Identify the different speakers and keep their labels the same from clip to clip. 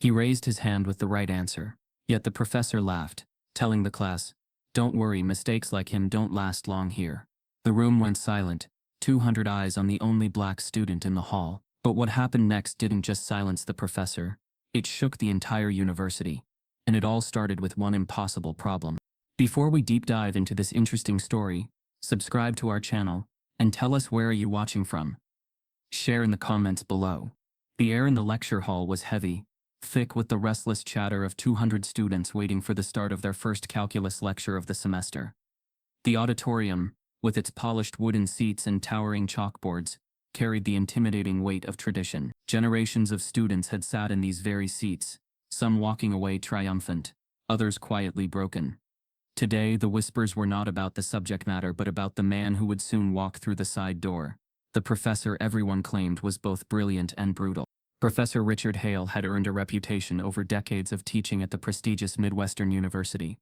Speaker 1: He raised his hand with the right answer, yet the professor laughed, telling the class, "Don't worry, mistakes like him don't last long here." The room went silent, 200 eyes on the only black student in the hall. But what happened next didn't just silence the professor, it shook the entire university. And it all started with one impossible problem. Before we deep dive into this interesting story, subscribe to our channel, and tell us where are you watching from. Share in the comments below. The air in the lecture hall was heavy, thick with the restless chatter of 200 students waiting for the start of their first calculus lecture of the semester. The auditorium, with its polished wooden seats and towering chalkboards, carried the intimidating weight of tradition. Generations of students had sat in these very seats, some walking away triumphant, others quietly broken. Today, the whispers were not about the subject matter but about the man who would soon walk through the side door. The professor everyone claimed was both brilliant and brutal. Professor Richard Hale had earned a reputation over decades of teaching at the prestigious Midwestern University.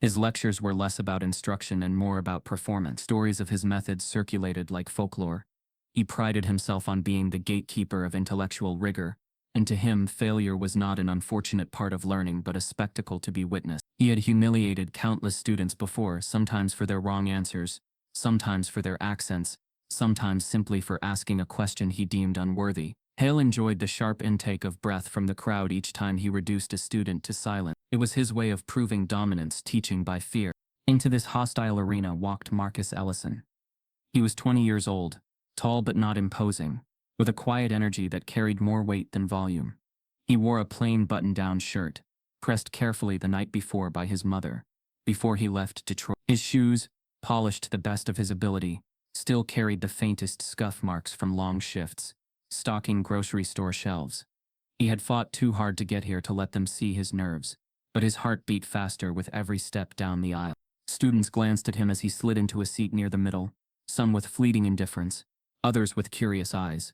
Speaker 1: His lectures were less about instruction and more about performance. Stories of his methods circulated like folklore. He prided himself on being the gatekeeper of intellectual rigor, and to him, failure was not an unfortunate part of learning but a spectacle to be witnessed. He had humiliated countless students before, sometimes for their wrong answers, sometimes for their accents, sometimes simply for asking a question he deemed unworthy. Hale enjoyed the sharp intake of breath from the crowd each time he reduced a student to silence. It was his way of proving dominance, teaching by fear. Into this hostile arena walked Marcus Ellison. He was 20 years old, tall but not imposing, with a quiet energy that carried more weight than volume. He wore a plain button-down shirt, pressed carefully the night before by his mother, before he left Detroit. His shoes, polished to the best of his ability, still carried the faintest scuff marks from long shifts, stocking grocery store shelves. He had fought too hard to get here to let them see his nerves, but his heart beat faster with every step down the aisle. Students glanced at him as he slid into a seat near the middle, some with fleeting indifference, others with curious eyes.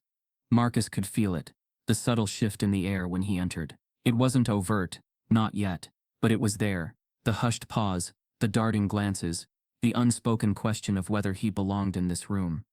Speaker 1: Marcus could feel it, the subtle shift in the air when he entered. It wasn't overt, not yet, but it was there, the hushed pause, the darting glances, the unspoken question of whether he belonged in this room.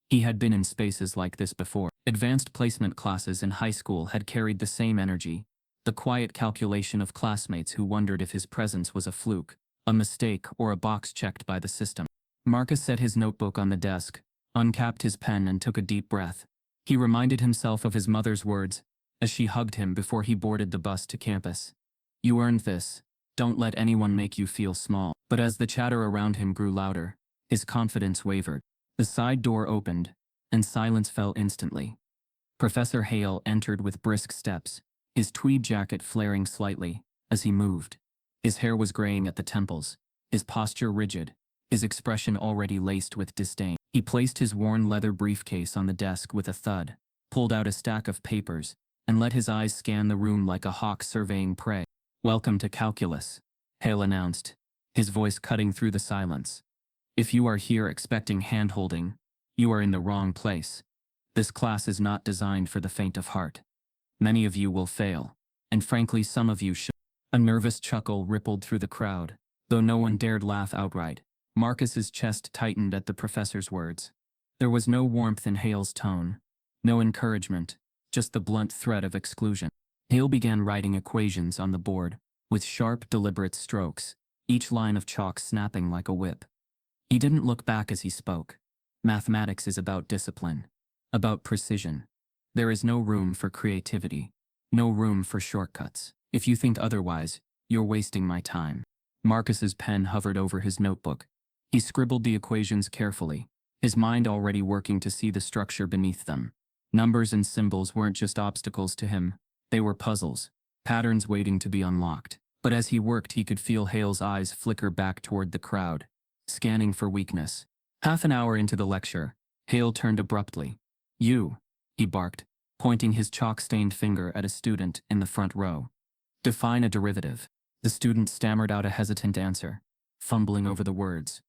Speaker 1: He had been in spaces like this before. Advanced placement classes in high school had carried the same energy, the quiet calculation of classmates who wondered if his presence was a fluke, a mistake, or a box checked by the system. Marcus set his notebook on the desk, uncapped his pen and took a deep breath. He reminded himself of his mother's words, as she hugged him before he boarded the bus to campus. "You earned this. Don't let anyone make you feel small." But as the chatter around him grew louder, his confidence wavered. The side door opened, and silence fell instantly. Professor Hale entered with brisk steps, his tweed jacket flaring slightly as he moved. His hair was graying at the temples, his posture rigid, his expression already laced with disdain. He placed his worn leather briefcase on the desk with a thud, pulled out a stack of papers, and let his eyes scan the room like a hawk surveying prey. "Welcome to calculus," Hale announced, his voice cutting through the silence. "If you are here expecting hand-holding, you are in the wrong place. This class is not designed for the faint of heart. Many of you will fail, and frankly some of you should." A nervous chuckle rippled through the crowd, though no one dared laugh outright. Marcus's chest tightened at the professor's words. There was no warmth in Hale's tone, no encouragement, just the blunt threat of exclusion. Hale began writing equations on the board, with sharp, deliberate strokes, each line of chalk snapping like a whip. He didn't look back as he spoke. Mathematics is about discipline, about precision. There is no room for creativity, no room for shortcuts. If you think otherwise, you're wasting my time. Marcus's pen hovered over his notebook. He scribbled the equations carefully, his mind already working to see the structure beneath them. Numbers and symbols weren't just obstacles to him, they were puzzles, patterns waiting to be unlocked. But as he worked, he could feel Hale's eyes flicker back toward the crowd, scanning for weakness. Half an hour into the lecture, Hale turned abruptly. "You," he barked, pointing his chalk-stained finger at a student in the front row. "Define a derivative." The student stammered out a hesitant answer, fumbling over the words.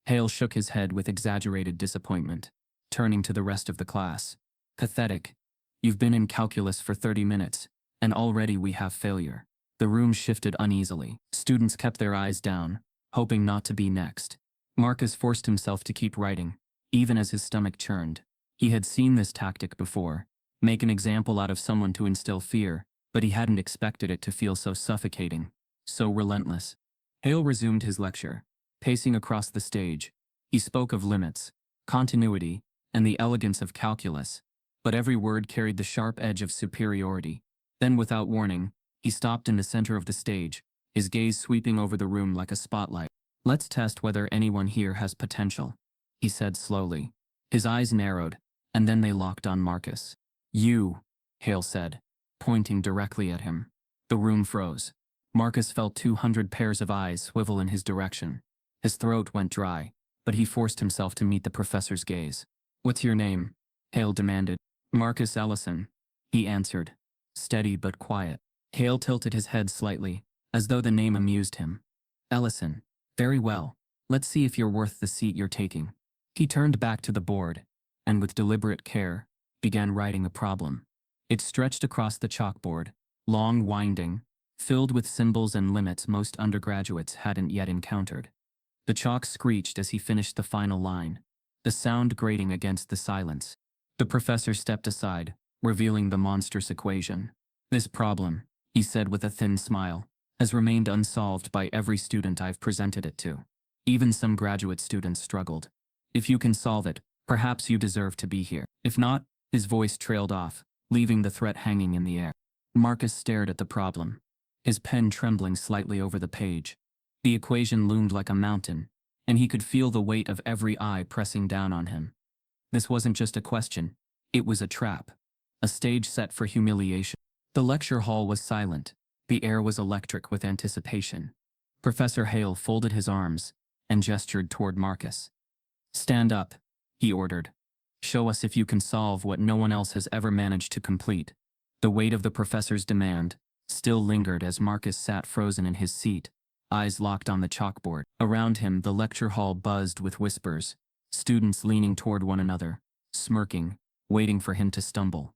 Speaker 1: Hale shook his head with exaggerated disappointment, turning to the rest of the class. "Pathetic. You've been in calculus for 30 minutes, and already we have failure." The room shifted uneasily. Students kept their eyes down, hoping not to be next. Marcus forced himself to keep writing, even as his stomach churned. He had seen this tactic before, make an example out of someone to instill fear, but he hadn't expected it to feel so suffocating, so relentless. Hale resumed his lecture, pacing across the stage. He spoke of limits, continuity, and the elegance of calculus, but every word carried the sharp edge of superiority. Then, without warning, he stopped in the center of the stage, his gaze sweeping over the room like a spotlight. "Let's test whether anyone here has potential," he said slowly. His eyes narrowed, and then they locked on Marcus. "You," Hale said, pointing directly at him. The room froze. Marcus felt 200 pairs of eyes swivel in his direction. His throat went dry, but he forced himself to meet the professor's gaze. "What's your name?" Hale demanded. "Marcus Ellison," he answered, steady but quiet. Hale tilted his head slightly, as though the name amused him. "Ellison. Very well. Let's see if you're worth the seat you're taking." He turned back to the board, and with deliberate care, began writing a problem. It stretched across the chalkboard, long, winding, filled with symbols and limits most undergraduates hadn't yet encountered. The chalk screeched as he finished the final line, the sound grating against the silence. The professor stepped aside, revealing the monstrous equation. "This problem," he said with a thin smile, "has remained unsolved by every student I've presented it to. Even some graduate students struggled. If you can solve it, perhaps you deserve to be here. If not," his voice trailed off, leaving the threat hanging in the air. Marcus stared at the problem, his pen trembling slightly over the page. The equation loomed like a mountain, and he could feel the weight of every eye pressing down on him. This wasn't just a question, it was a trap, a stage set for humiliation. The lecture hall was silent, the air was electric with anticipation. Professor Hale folded his arms and gestured toward Marcus. "Stand up," he ordered. "Show us if you can solve what no one else has ever managed to complete." The weight of the professor's demand still lingered as Marcus sat frozen in his seat, eyes locked on the chalkboard. Around him, the lecture hall buzzed with whispers, students leaning toward one another, smirking, waiting for him to stumble.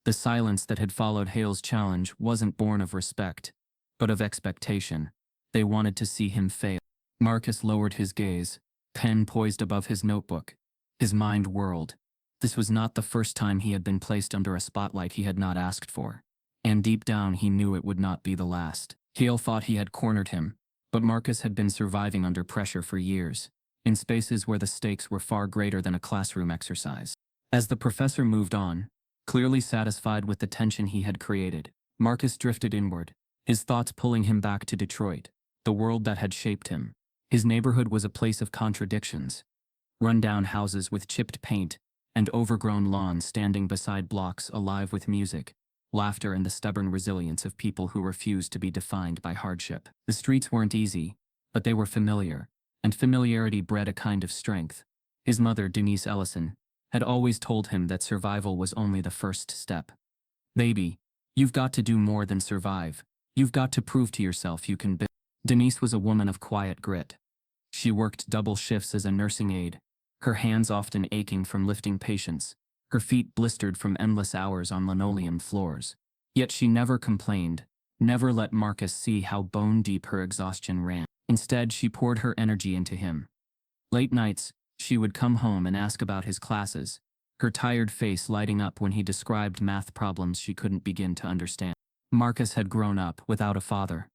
Speaker 1: The silence that had followed Hale's challenge wasn't born of respect, but of expectation. They wanted to see him fail. Marcus lowered his gaze, pen poised above his notebook. His mind whirled. This was not the first time he had been placed under a spotlight he had not asked for, and deep down he knew it would not be the last. Hale thought he had cornered him, but Marcus had been surviving under pressure for years, in spaces where the stakes were far greater than a classroom exercise. As the professor moved on, clearly satisfied with the tension he had created, Marcus drifted inward, his thoughts pulling him back to Detroit, the world that had shaped him. His neighborhood was a place of contradictions. Run-down houses with chipped paint, and overgrown lawns standing beside blocks alive with music, laughter, and the stubborn resilience of people who refused to be defined by hardship. The streets weren't easy, but they were familiar, and familiarity bred a kind of strength. His mother, Denise Ellison, had always told him that survival was only the first step. "Baby, you've got to do more than survive. You've got to prove to yourself you can build." Denise was a woman of quiet grit. She worked double shifts as a nursing aide, her hands often aching from lifting patients, her feet blistered from endless hours on linoleum floors. Yet she never complained, never let Marcus see how bone-deep her exhaustion ran. Instead, she poured her energy into him. Late nights, she would come home and ask about his classes, her tired face lighting up when he described math problems she couldn't begin to understand. Marcus had grown up without a father.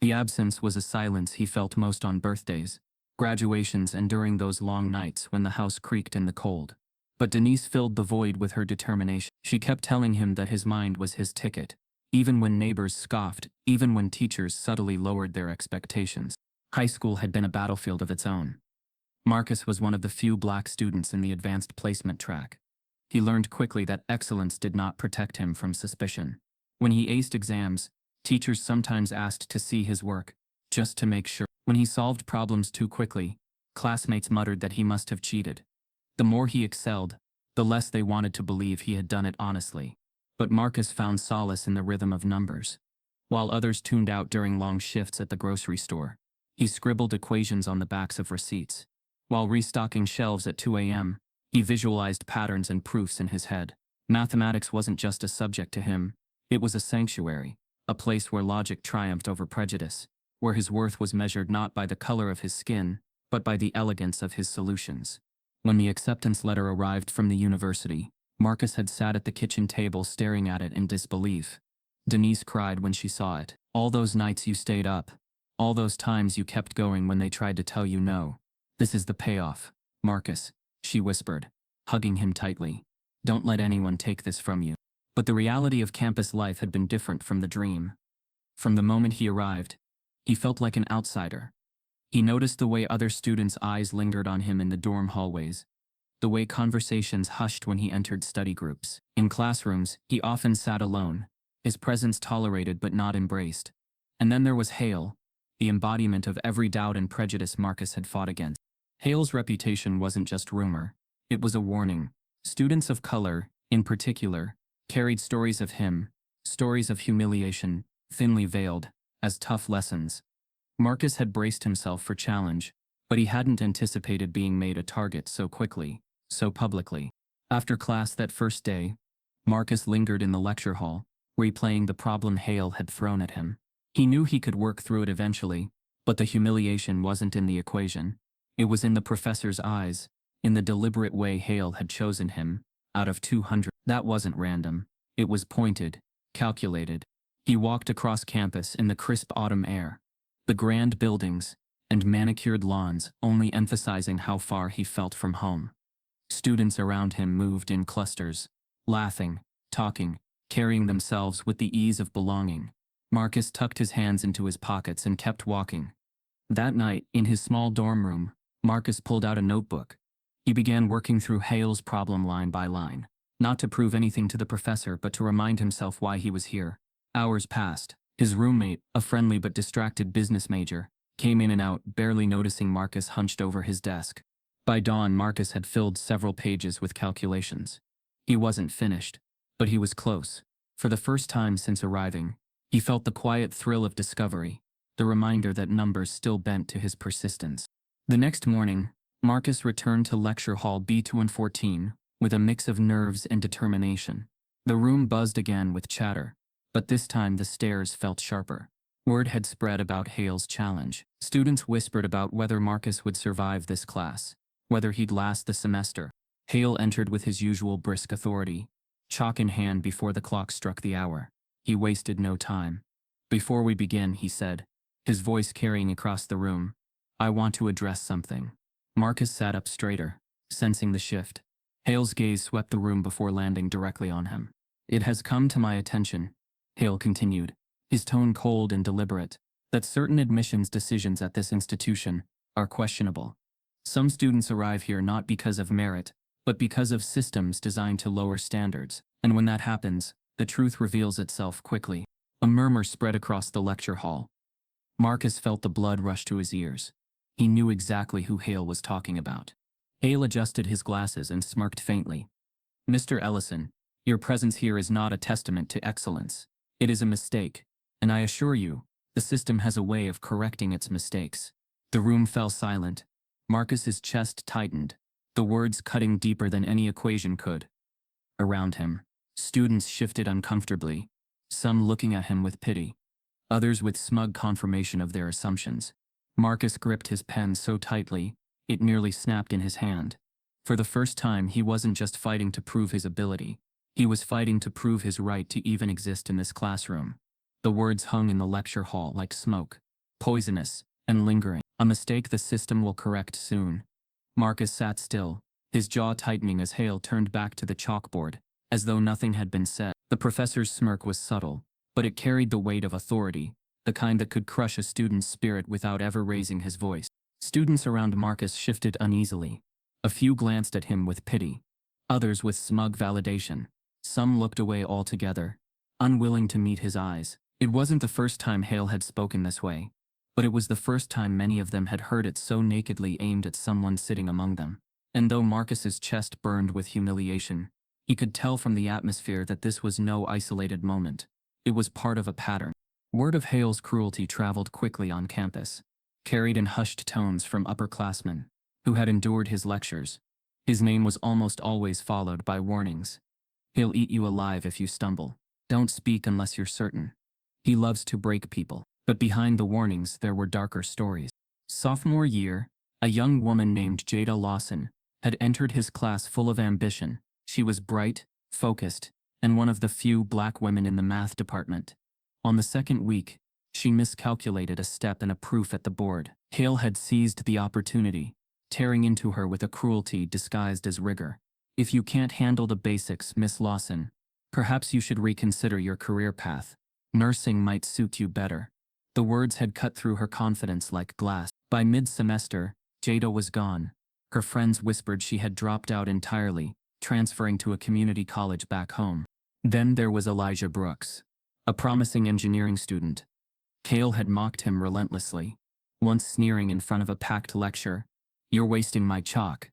Speaker 1: The absence was a silence he felt most on birthdays, graduations, and during those long nights when the house creaked in the cold. But Denise filled the void with her determination. She kept telling him that his mind was his ticket, even when neighbors scoffed, even when teachers subtly lowered their expectations. High school had been a battlefield of its own. Marcus was one of the few black students in the advanced placement track. He learned quickly that excellence did not protect him from suspicion. When he aced exams, teachers sometimes asked to see his work, just to make sure. When he solved problems too quickly, classmates muttered that he must have cheated. The more he excelled, the less they wanted to believe he had done it honestly. But Marcus found solace in the rhythm of numbers. While others tuned out during long shifts at the grocery store, he scribbled equations on the backs of receipts. While restocking shelves at 2 a.m., he visualized patterns and proofs in his head. Mathematics wasn't just a subject to him, it was a sanctuary, a place where logic triumphed over prejudice, where his worth was measured not by the color of his skin, but by the elegance of his solutions. When the acceptance letter arrived from the university, Marcus had sat at the kitchen table staring at it in disbelief. Denise cried when she saw it. All those nights you stayed up. All those times you kept going when they tried to tell you no. This is the payoff. Marcus, she whispered, hugging him tightly. Don't let anyone take this from you. But the reality of campus life had been different from the dream. From the moment he arrived, he felt like an outsider. He noticed the way other students' eyes lingered on him in the dorm hallways, the way conversations hushed when he entered study groups. In classrooms, he often sat alone, his presence tolerated but not embraced. And then there was Hale, the embodiment of every doubt and prejudice Marcus had fought against. Hale's reputation wasn't just rumor, it was a warning. Students of color, in particular, carried stories of him, stories of humiliation, thinly veiled, as tough lessons. Marcus had braced himself for challenge, but he hadn't anticipated being made a target so quickly, so publicly. After class that first day, Marcus lingered in the lecture hall, replaying the problem Hale had thrown at him. He knew he could work through it eventually, but the humiliation wasn't in the equation. It was in the professor's eyes, in the deliberate way Hale had chosen him, out of 200. That wasn't random. It was pointed, calculated. He walked across campus in the crisp autumn air, the grand buildings and manicured lawns only emphasizing how far he felt from home. Students around him moved in clusters, laughing, talking, carrying themselves with the ease of belonging. Marcus tucked his hands into his pockets and kept walking. That night, in his small dorm room, Marcus pulled out a notebook. He began working through Hale's problem line by line, not to prove anything to the professor but to remind himself why he was here. Hours passed. His roommate, a friendly but distracted business major, came in and out, barely noticing Marcus hunched over his desk. By dawn, Marcus had filled several pages with calculations. He wasn't finished, but he was close. For the first time since arriving, he felt the quiet thrill of discovery, the reminder that numbers still bent to his persistence. The next morning, Marcus returned to lecture hall B214 with a mix of nerves and determination. The room buzzed again with chatter, but this time the stares felt sharper. Word had spread about Hale's challenge. Students whispered about whether Marcus would survive this class, whether he'd last the semester. Hale entered with his usual brisk authority, chalk in hand before the clock struck the hour. He wasted no time. Before we begin, he said, his voice carrying across the room, I want to address something. Marcus sat up straighter, sensing the shift. Hale's gaze swept the room before landing directly on him. It has come to my attention, Hale continued, his tone cold and deliberate, that certain admissions decisions at this institution are questionable. Some students arrive here not because of merit, but because of systems designed to lower standards, and when that happens, the truth reveals itself quickly. A murmur spread across the lecture hall. Marcus felt the blood rush to his ears. He knew exactly who Hale was talking about. Hale adjusted his glasses and smirked faintly. Mr. Ellison, your presence here is not a testament to excellence. It is a mistake, and I assure you, the system has a way of correcting its mistakes. The room fell silent. Marcus's chest tightened, the words cutting deeper than any equation could. Around him, students shifted uncomfortably, some looking at him with pity, others with smug confirmation of their assumptions. Marcus gripped his pen so tightly, it nearly snapped in his hand. For the first time, he wasn't just fighting to prove his ability. He was fighting to prove his right to even exist in this classroom. The words hung in the lecture hall like smoke, poisonous and lingering. A mistake the system will correct soon. Marcus sat still, his jaw tightening as Hale turned back to the chalkboard, as though nothing had been said. The professor's smirk was subtle, but it carried the weight of authority, the kind that could crush a student's spirit without ever raising his voice. Students around Marcus shifted uneasily. A few glanced at him with pity, others with smug validation. Some looked away altogether, unwilling to meet his eyes. It wasn't the first time Hale had spoken this way, but it was the first time many of them had heard it so nakedly aimed at someone sitting among them. And though Marcus's chest burned with humiliation, he could tell from the atmosphere that this was no isolated moment. It was part of a pattern. Word of Hale's cruelty traveled quickly on campus, carried in hushed tones from upperclassmen who had endured his lectures. His name was almost always followed by warnings. He'll eat you alive if you stumble. Don't speak unless you're certain. He loves to break people. But behind the warnings there were darker stories. Sophomore year, a young woman named Jada Lawson had entered his class full of ambition. She was bright, focused, and one of the few black women in the math department. On the second week, she miscalculated a step in a proof at the board. Hale had seized the opportunity, tearing into her with a cruelty disguised as rigor. "If you can't handle the basics, Miss Lawson, perhaps you should reconsider your career path. Nursing might suit you better." The words had cut through her confidence like glass. By mid-semester, Jada was gone. Her friends whispered she had dropped out entirely, transferring to a community college back home. Then there was Elijah Brooks, a promising engineering student. Hale had mocked him relentlessly, once sneering in front of a packed lecture, "You're wasting my chalk.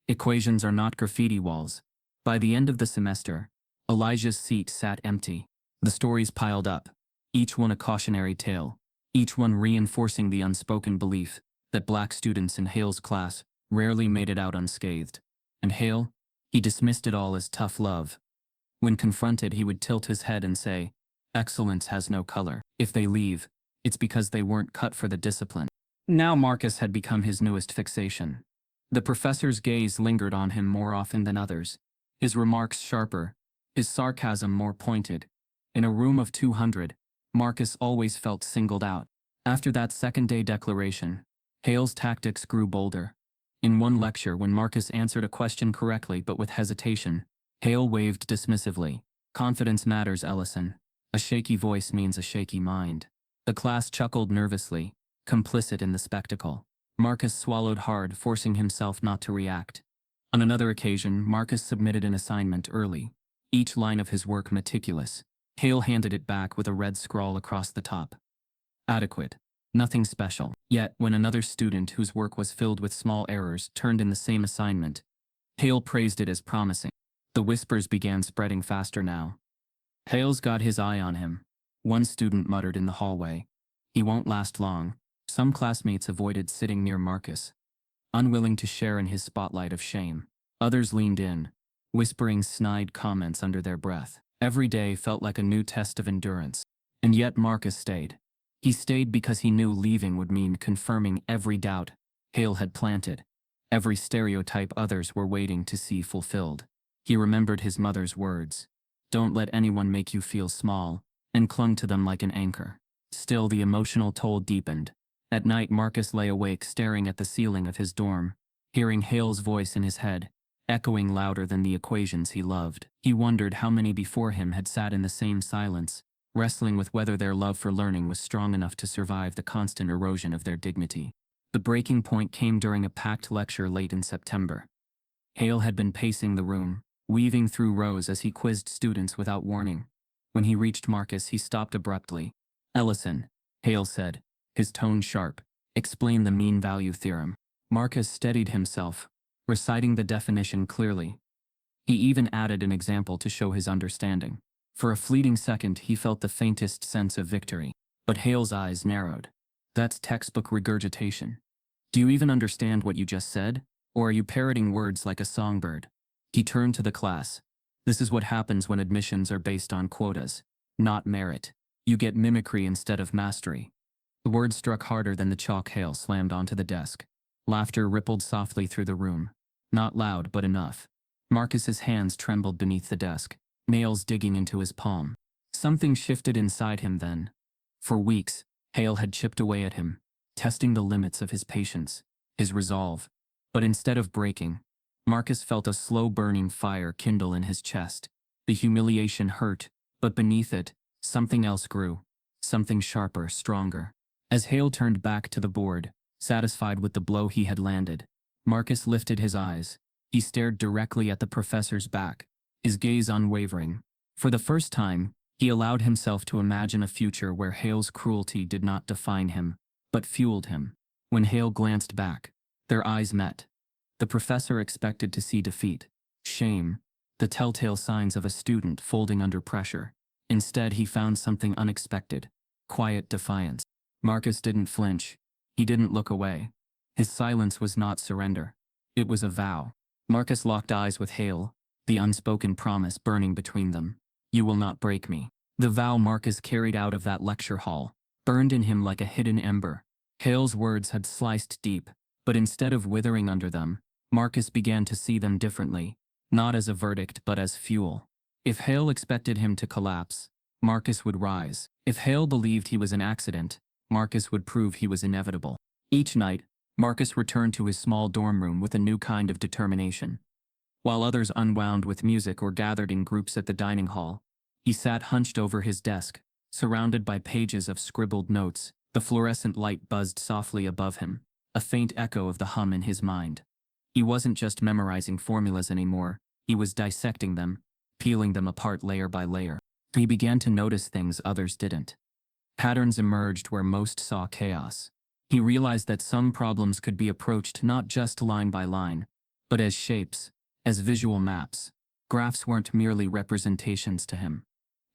Speaker 1: Equations are not graffiti walls." By the end of the semester, Elijah's seat sat empty. The stories piled up, each one a cautionary tale, each one reinforcing the unspoken belief that black students in Hale's class rarely made it out unscathed. And Hale, he dismissed it all as tough love. When confronted, he would tilt his head and say, "Excellence has no color. If they leave, it's because they weren't cut for the discipline." Now Marcus had become his newest fixation. The professor's gaze lingered on him more often than others, his remarks sharper, his sarcasm more pointed. In a room of 200, Marcus always felt singled out. After that second-day declaration, Hale's tactics grew bolder. In one lecture, when Marcus answered a question correctly but with hesitation, Hale waved dismissively, "Confidence matters, Ellison. A shaky voice means a shaky mind." The class chuckled nervously, complicit in the spectacle. Marcus swallowed hard, forcing himself not to react. On another occasion, Marcus submitted an assignment early, each line of his work meticulous. Hale handed it back with a red scrawl across the top. Adequate. Nothing special. Yet, when another student whose work was filled with small errors turned in the same assignment, Hale praised it as promising. The whispers began spreading faster now. "Hale's got his eye on him," one student muttered in the hallway. "He won't last long." Some classmates avoided sitting near Marcus, unwilling to share in his spotlight of shame. Others leaned in, whispering snide comments under their breath. Every day felt like a new test of endurance. And yet Marcus stayed. He stayed because he knew leaving would mean confirming every doubt Hale had planted, every stereotype others were waiting to see fulfilled. He remembered his mother's words, "Don't let anyone make you feel small," and clung to them like an anchor. Still, the emotional toll deepened. At night, Marcus lay awake staring at the ceiling of his dorm, hearing Hale's voice in his head, echoing louder than the equations he loved. He wondered how many before him had sat in the same silence, wrestling with whether their love for learning was strong enough to survive the constant erosion of their dignity. The breaking point came during a packed lecture late in September. Hale had been pacing the room, weaving through rows as he quizzed students without warning. When he reached Marcus, he stopped abruptly. "Ellison," Hale said, his tone sharp, "explain the mean value theorem." Marcus steadied himself, reciting the definition clearly. He even added an example to show his understanding. For a fleeting second, he felt the faintest sense of victory. But Hale's eyes narrowed. "That's textbook regurgitation. Do you even understand what you just said? Or are you parroting words like a songbird?" He turned to the class. "This is what happens when admissions are based on quotas, not merit. You get mimicry instead of mastery." The words struck harder than the chalk. Hale slammed onto the desk. Laughter rippled softly through the room. Not loud, but enough. Marcus's hands trembled beneath the desk, nails digging into his palm. Something shifted inside him then. For weeks, Hale had chipped away at him, testing the limits of his patience, his resolve. But instead of breaking, Marcus felt a slow-burning fire kindle in his chest. The humiliation hurt, but beneath it, something else grew. Something sharper, stronger. As Hale turned back to the board, satisfied with the blow he had landed, Marcus lifted his eyes. He stared directly at the professor's back, his gaze unwavering. For the first time, he allowed himself to imagine a future where Hale's cruelty did not define him, but fueled him. When Hale glanced back, their eyes met. The professor expected to see defeat, shame, the telltale signs of a student folding under pressure. Instead, he found something unexpected: quiet defiance. Marcus didn't flinch. He didn't look away. His silence was not surrender. It was a vow. Marcus locked eyes with Hale, the unspoken promise burning between them. "You will not break me." The vow Marcus carried out of that lecture hall burned in him like a hidden ember. Hale's words had sliced deep, but instead of withering under them, Marcus began to see them differently, not as a verdict but as fuel. If Hale expected him to collapse, Marcus would rise. If Hale believed he was an accident, Marcus would prove he was inevitable. Each night, Marcus returned to his small dorm room with a new kind of determination. While others unwound with music or gathered in groups at the dining hall, he sat hunched over his desk, surrounded by pages of scribbled notes. The fluorescent light buzzed softly above him, a faint echo of the hum in his mind. He wasn't just memorizing formulas anymore, he was dissecting them, peeling them apart layer by layer. He began to notice things others didn't. Patterns emerged where most saw chaos. He realized that some problems could be approached not just line by line, but as shapes, as visual maps. Graphs weren't merely representations to him.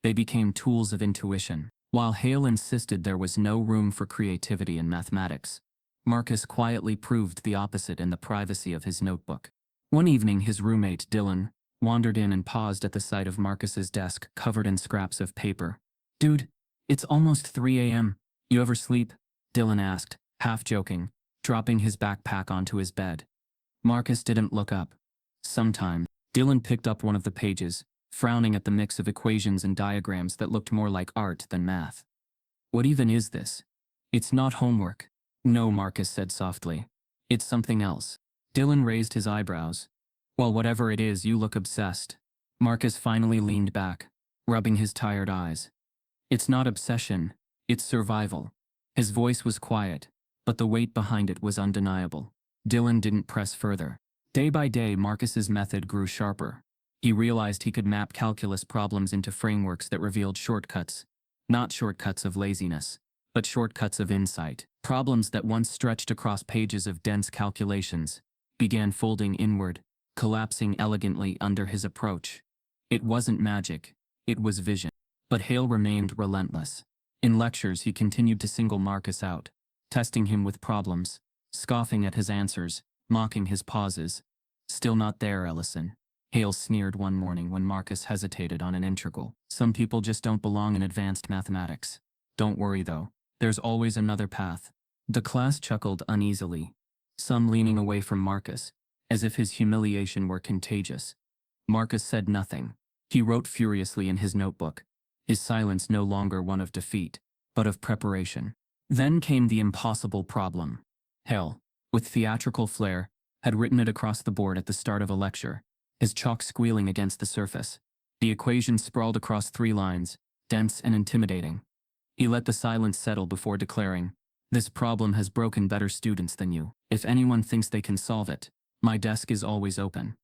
Speaker 1: They became tools of intuition. While Hale insisted there was no room for creativity in mathematics, Marcus quietly proved the opposite in the privacy of his notebook. One evening, his roommate, Dylan, wandered in and paused at the sight of Marcus's desk covered in scraps of paper. "Dude, it's almost 3 a.m. You ever sleep?" Dylan asked, half joking, dropping his backpack onto his bed. Marcus didn't look up. "Sometime." Dylan picked up one of the pages, frowning at the mix of equations and diagrams that looked more like art than math. "What even is this?" "It's not homework." "No," Marcus said softly. "It's something else." Dylan raised his eyebrows. "Well, whatever it is, you look obsessed." Marcus finally leaned back, rubbing his tired eyes. "It's not obsession, it's survival." His voice was quiet, but the weight behind it was undeniable. Dylan didn't press further. Day by day, Marcus's method grew sharper. He realized he could map calculus problems into frameworks that revealed shortcuts. Not shortcuts of laziness, but shortcuts of insight. Problems that once stretched across pages of dense calculations began folding inward, collapsing elegantly under his approach. It wasn't magic, it was vision. But Hale remained relentless. In lectures, he continued to single Marcus out, testing him with problems, scoffing at his answers, mocking his pauses. "Still not there, Ellison," Hale sneered one morning when Marcus hesitated on an integral. "Some people just don't belong in advanced mathematics. Don't worry though, there's always another path." The class chuckled uneasily, some leaning away from Marcus, as if his humiliation were contagious. Marcus said nothing. He wrote furiously in his notebook, his silence no longer one of defeat, but of preparation. Then came the impossible problem. Hale, with theatrical flair, had written it across the board at the start of a lecture, his chalk squealing against the surface. The equation sprawled across 3 lines, dense and intimidating. He let the silence settle before declaring, "This problem has broken better students than you. If anyone thinks they can solve it, my desk is always open.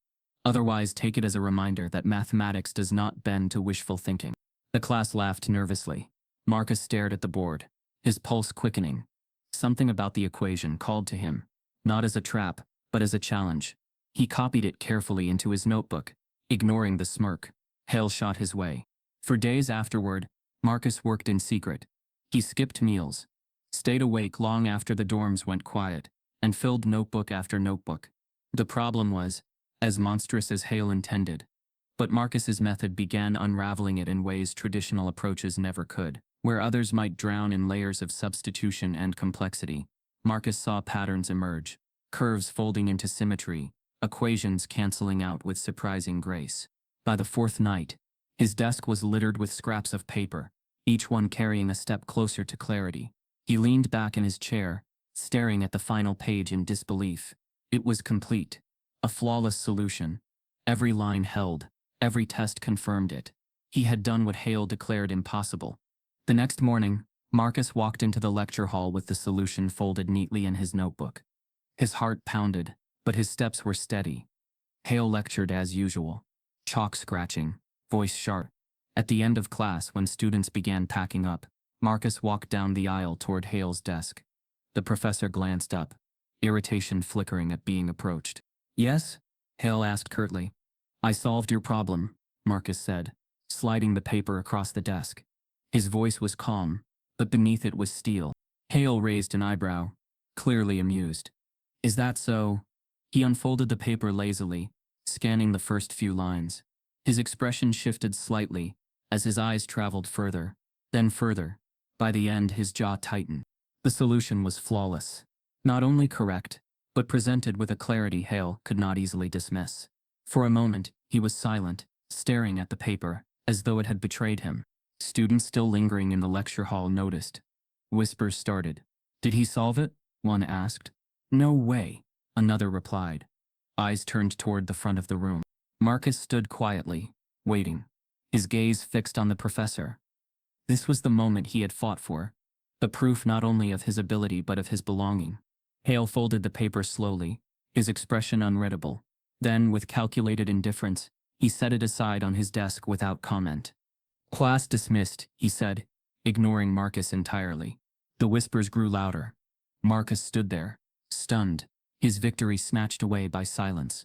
Speaker 1: Otherwise, take it as a reminder that mathematics does not bend to wishful thinking." The class laughed nervously. Marcus stared at the board, his pulse quickening. Something about the equation called to him, not as a trap, but as a challenge. He copied it carefully into his notebook, ignoring the smirk. Hale shot his way. For days afterward, Marcus worked in secret. He skipped meals, stayed awake long after the dorms went quiet, and filled notebook after notebook. The problem was as monstrous as Hale intended, but Marcus's method began unraveling it in ways traditional approaches never could. Where others might drown in layers of substitution and complexity, Marcus saw patterns emerge, curves folding into symmetry, equations canceling out with surprising grace. By the 4th night, his desk was littered with scraps of paper, each one carrying a step closer to clarity. He leaned back in his chair, staring at the final page in disbelief. It was complete, a flawless solution. Every line held, every test confirmed it. He had done what Hale declared impossible. The next morning, Marcus walked into the lecture hall with the solution folded neatly in his notebook. His heart pounded, but his steps were steady. Hale lectured as usual, chalk scratching, voice sharp. At the end of class, when students began packing up, Marcus walked down the aisle toward Hale's desk. The professor glanced up, irritation flickering at being approached. "Yes?" Hale asked curtly. "I solved your problem," Marcus said, sliding the paper across the desk. His voice was calm, but beneath it was steel. Hale raised an eyebrow, clearly amused. "Is that so?" He unfolded the paper lazily, scanning the first few lines. His expression shifted slightly as his eyes traveled further, then further. By the end, his jaw tightened. The solution was flawless. Not only correct, but presented with a clarity Hale could not easily dismiss. For a moment, he was silent, staring at the paper, as though it had betrayed him. Students still lingering in the lecture hall noticed. Whispers started. "Did he solve it?" one asked. "No way," another replied. Eyes turned toward the front of the room. Marcus stood quietly, waiting, his gaze fixed on the professor. This was the moment he had fought for, the proof not only of his ability but of his belonging. Hale folded the paper slowly, his expression unreadable. Then, with calculated indifference, he set it aside on his desk without comment. "Class dismissed," he said, ignoring Marcus entirely. The whispers grew louder. Marcus stood there, stunned, his victory snatched away by silence.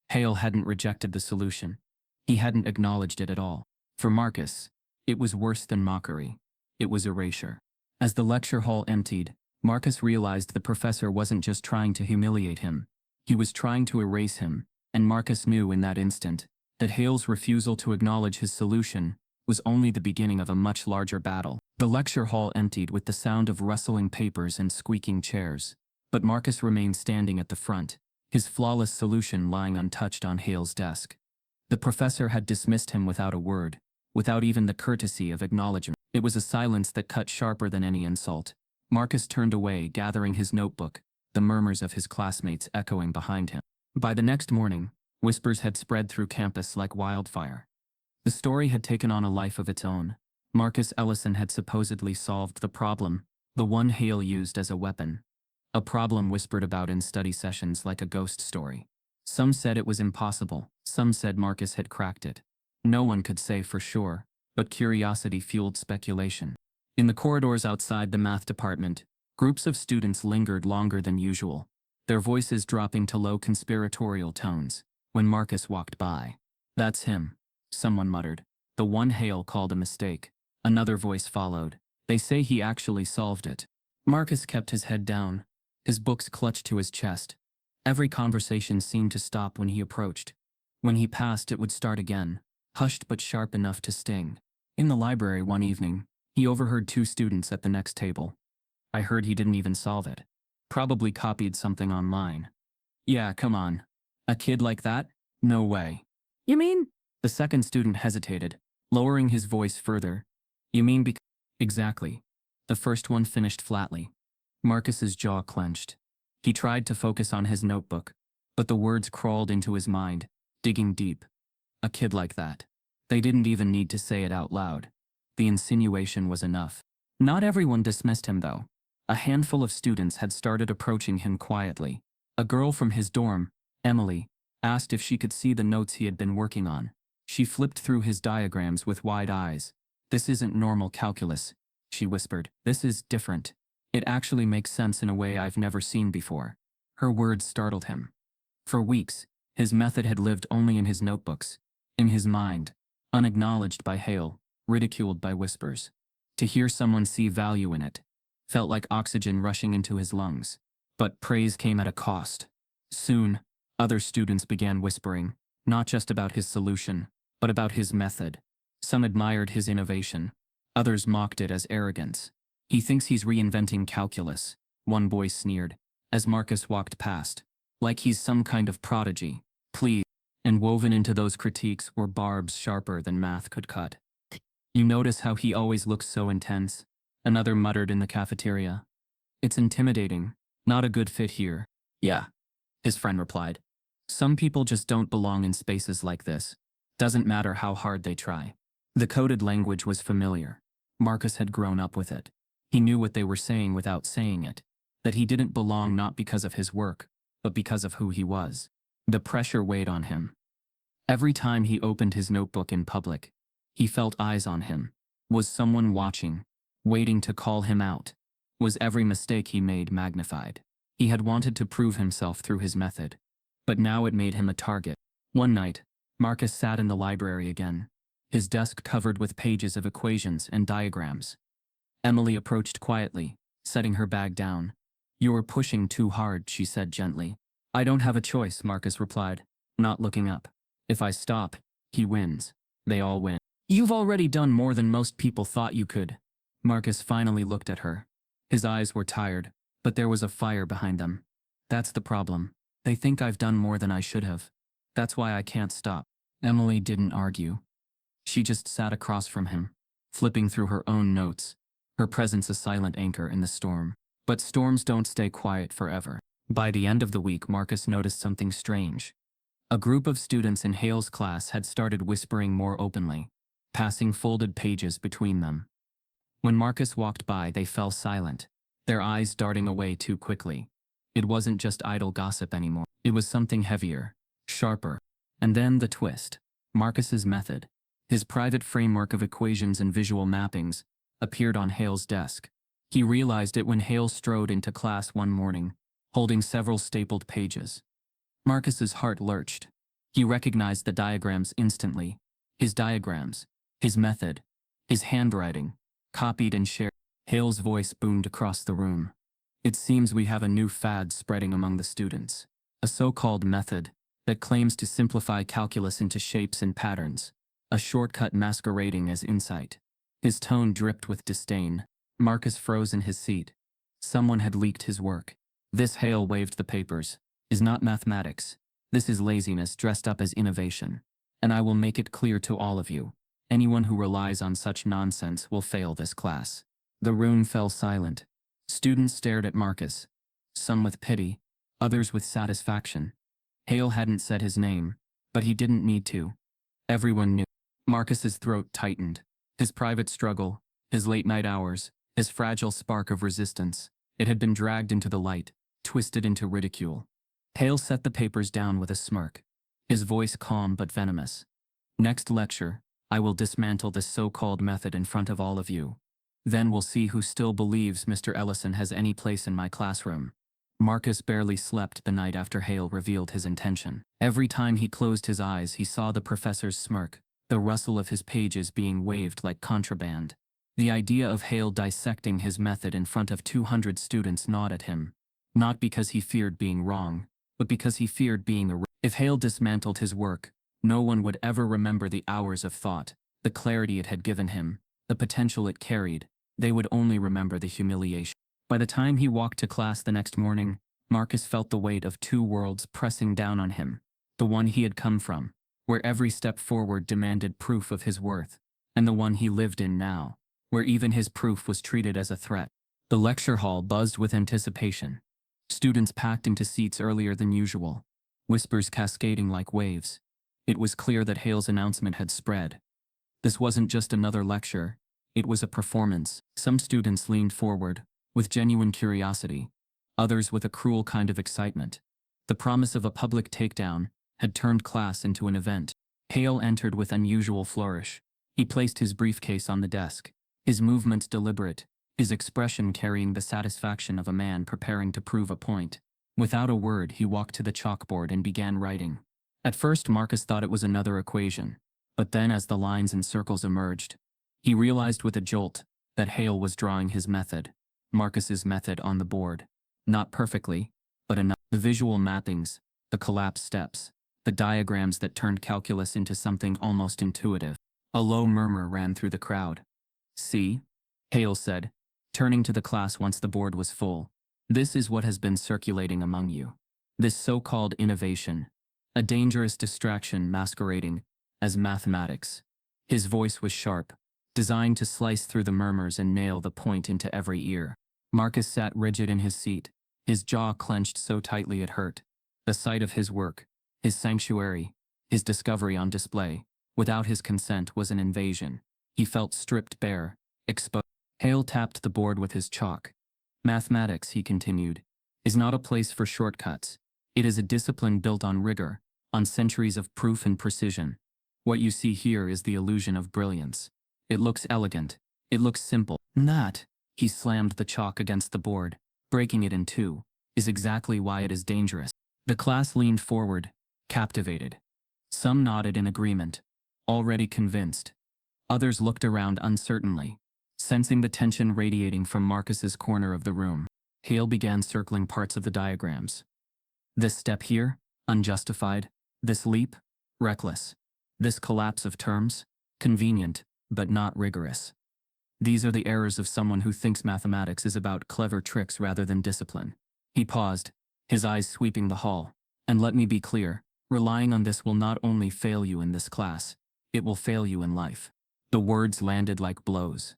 Speaker 1: Hale hadn't rejected the solution. He hadn't acknowledged it at all. For Marcus, it was worse than mockery. It was erasure. As the lecture hall emptied, Marcus realized the professor wasn't just trying to humiliate him. He was trying to erase him, and Marcus knew in that instant that Hale's refusal to acknowledge his solution was only the beginning of a much larger battle. The lecture hall emptied with the sound of rustling papers and squeaking chairs, but Marcus remained standing at the front, his flawless solution lying untouched on Hale's desk. The professor had dismissed him without a word, without even the courtesy of acknowledgement. It was a silence that cut sharper than any insult. Marcus turned away, gathering his notebook, the murmurs of his classmates echoing behind him. By the next morning, whispers had spread through campus like wildfire. The story had taken on a life of its own. Marcus Ellison had supposedly solved the problem, the one Hale used as a weapon. A problem whispered about in study sessions like a ghost story. Some said it was impossible, some said Marcus had cracked it. No one could say for sure, but curiosity fueled speculation. In the corridors outside the math department, groups of students lingered longer than usual, their voices dropping to low conspiratorial tones. When Marcus walked by, "That's him," someone muttered. "The one Hale called a mistake." Another voice followed. "They say he actually solved it." Marcus kept his head down, his books clutched to his chest. Every conversation seemed to stop when he approached. When he passed, it would start again, hushed but sharp enough to sting. In the library one evening, he overheard two students at the next table. "I heard he didn't even solve it. Probably copied something online." "Yeah, come on. A kid like that? No way." "You mean?" The second student hesitated, lowering his voice further. "You mean because—" "Exactly." The first one finished flatly. Marcus's jaw clenched. He tried to focus on his notebook, but the words crawled into his mind, digging deep. A kid like that. They didn't even need to say it out loud. The insinuation was enough. Not everyone dismissed him, though. A handful of students had started approaching him quietly. A girl from his dorm, Emily, asked if she could see the notes he had been working on. She flipped through his diagrams with wide eyes. "This isn't normal calculus," she whispered. "This is different. It actually makes sense in a way I've never seen before." Her words startled him. For weeks, his method had lived only in his notebooks, in his mind, unacknowledged by Hale, ridiculed by whispers. To hear someone see value in it felt like oxygen rushing into his lungs. But praise came at a cost. Soon, other students began whispering, not just about his solution, but about his method. Some admired his innovation. Others mocked it as arrogance. "He thinks he's reinventing calculus," one boy sneered, as Marcus walked past. "Like he's some kind of prodigy. Please." And woven into those critiques were barbs sharper than math could cut. "You notice how he always looks so intense?" another muttered in the cafeteria. "It's intimidating. Not a good fit here." "Yeah," his friend replied. "Some people just don't belong in spaces like this. Doesn't matter how hard they try." The coded language was familiar. Marcus had grown up with it. He knew what they were saying without saying it, that he didn't belong not because of his work, but because of who he was. The pressure weighed on him. Every time he opened his notebook in public, he felt eyes on him. Was someone watching, waiting to call him out? Was every mistake he made magnified? He had wanted to prove himself through his method, but now it made him a target. One night, Marcus sat in the library again, his desk covered with pages of equations and diagrams. Emily approached quietly, setting her bag down. "You're pushing too hard," she said gently. "I don't have a choice," Marcus replied, not looking up. "If I stop, he wins. They all win." "You've already done more than most people thought you could." Marcus finally looked at her. His eyes were tired, but there was a fire behind them. "That's the problem. They think I've done more than I should have. That's why I can't stop." Emily didn't argue. She just sat across from him, flipping through her own notes, her presence a silent anchor in the storm. But storms don't stay quiet forever. By the end of the week, Marcus noticed something strange. A group of students in Hale's class had started whispering more openly, passing folded pages between them. When Marcus walked by, they fell silent, their eyes darting away too quickly. It wasn't just idle gossip anymore. It was something heavier, sharper. And then the twist. Marcus's method, his private framework of equations and visual mappings, appeared on Hale's desk. He realized it when Hale strode into class one morning, holding several stapled pages. Marcus's heart lurched. He recognized the diagrams instantly. His diagrams, his method, his handwriting, copied and shared. Hale's voice boomed across the room. It seems we have a new fad spreading among the students. A so-called method that claims to simplify calculus into shapes and patterns. A shortcut masquerading as insight. His tone dripped with disdain. Marcus froze in his seat. Someone had leaked his work. This, Hale waved the papers, is not mathematics. This is laziness dressed up as innovation. And I will make it clear to all of you. Anyone who relies on such nonsense will fail this class. The room fell silent. Students stared at Marcus, some with pity, others with satisfaction. Hale hadn't said his name, but he didn't need to. Everyone knew. Marcus's throat tightened. His private struggle, his late-night hours, his fragile spark of resistance. It had been dragged into the light, twisted into ridicule. Hale set the papers down with a smirk, his voice calm but venomous. Next lecture, I will dismantle this so-called method in front of all of you. Then we'll see who still believes Mr. Ellison has any place in my classroom. Marcus barely slept the night after Hale revealed his intention. Every time he closed his eyes, he saw the professor's smirk, the rustle of his pages being waved like contraband. The idea of Hale dissecting his method in front of 200 students gnawed at him, not because he feared being wrong, but because he feared being If Hale dismantled his work, no one would ever remember the hours of thought, the clarity it had given him, the potential it carried. They would only remember the humiliation. By the time he walked to class the next morning, Marcus felt the weight of two worlds pressing down on him. The one he had come from, where every step forward demanded proof of his worth, and the one he lived in now, where even his proof was treated as a threat. The lecture hall buzzed with anticipation. Students packed into seats earlier than usual, whispers cascading like waves. It was clear that Hale's announcement had spread. This wasn't just another lecture, it was a performance. Some students leaned forward, with genuine curiosity, others with a cruel kind of excitement. The promise of a public takedown had turned class into an event. Hale entered with unusual flourish. He placed his briefcase on the desk, his movements deliberate, his expression carrying the satisfaction of a man preparing to prove a point. Without a word, he walked to the chalkboard and began writing. At first, Marcus thought it was another equation, but then as the lines and circles emerged, he realized with a jolt that Hale was drawing his method, Marcus's method, on the board. Not perfectly, but enough. The visual mappings, the collapsed steps, the diagrams that turned calculus into something almost intuitive. A low murmur ran through the crowd. "See?" Hale said, turning to the class once the board was full. "This is what has been circulating among you. This so-called innovation. A dangerous distraction masquerading as mathematics." His voice was sharp, designed to slice through the murmurs and nail the point into every ear. Marcus sat rigid in his seat, his jaw clenched so tightly it hurt. The sight of his work, his sanctuary, his discovery on display, without his consent, was an invasion. He felt stripped bare, exposed. Hale tapped the board with his chalk. "Mathematics," he continued, "is not a place for shortcuts. It is a discipline built on rigor, on centuries of proof and precision. What you see here is the illusion of brilliance. It looks elegant. It looks simple. That," he slammed the chalk against the board, breaking it in two, "is exactly why it is dangerous." The class leaned forward, captivated. Some nodded in agreement, already convinced. Others looked around uncertainly, sensing the tension radiating from Marcus's corner of the room. Hale began circling parts of the diagrams. This step here, unjustified. This leap, reckless. This collapse of terms, convenient, but not rigorous. These are the errors of someone who thinks mathematics is about clever tricks rather than discipline. He paused, his eyes sweeping the hall. "And let me be clear, Relying on this will not only fail you in this class, it will fail you in life. The words landed like blows.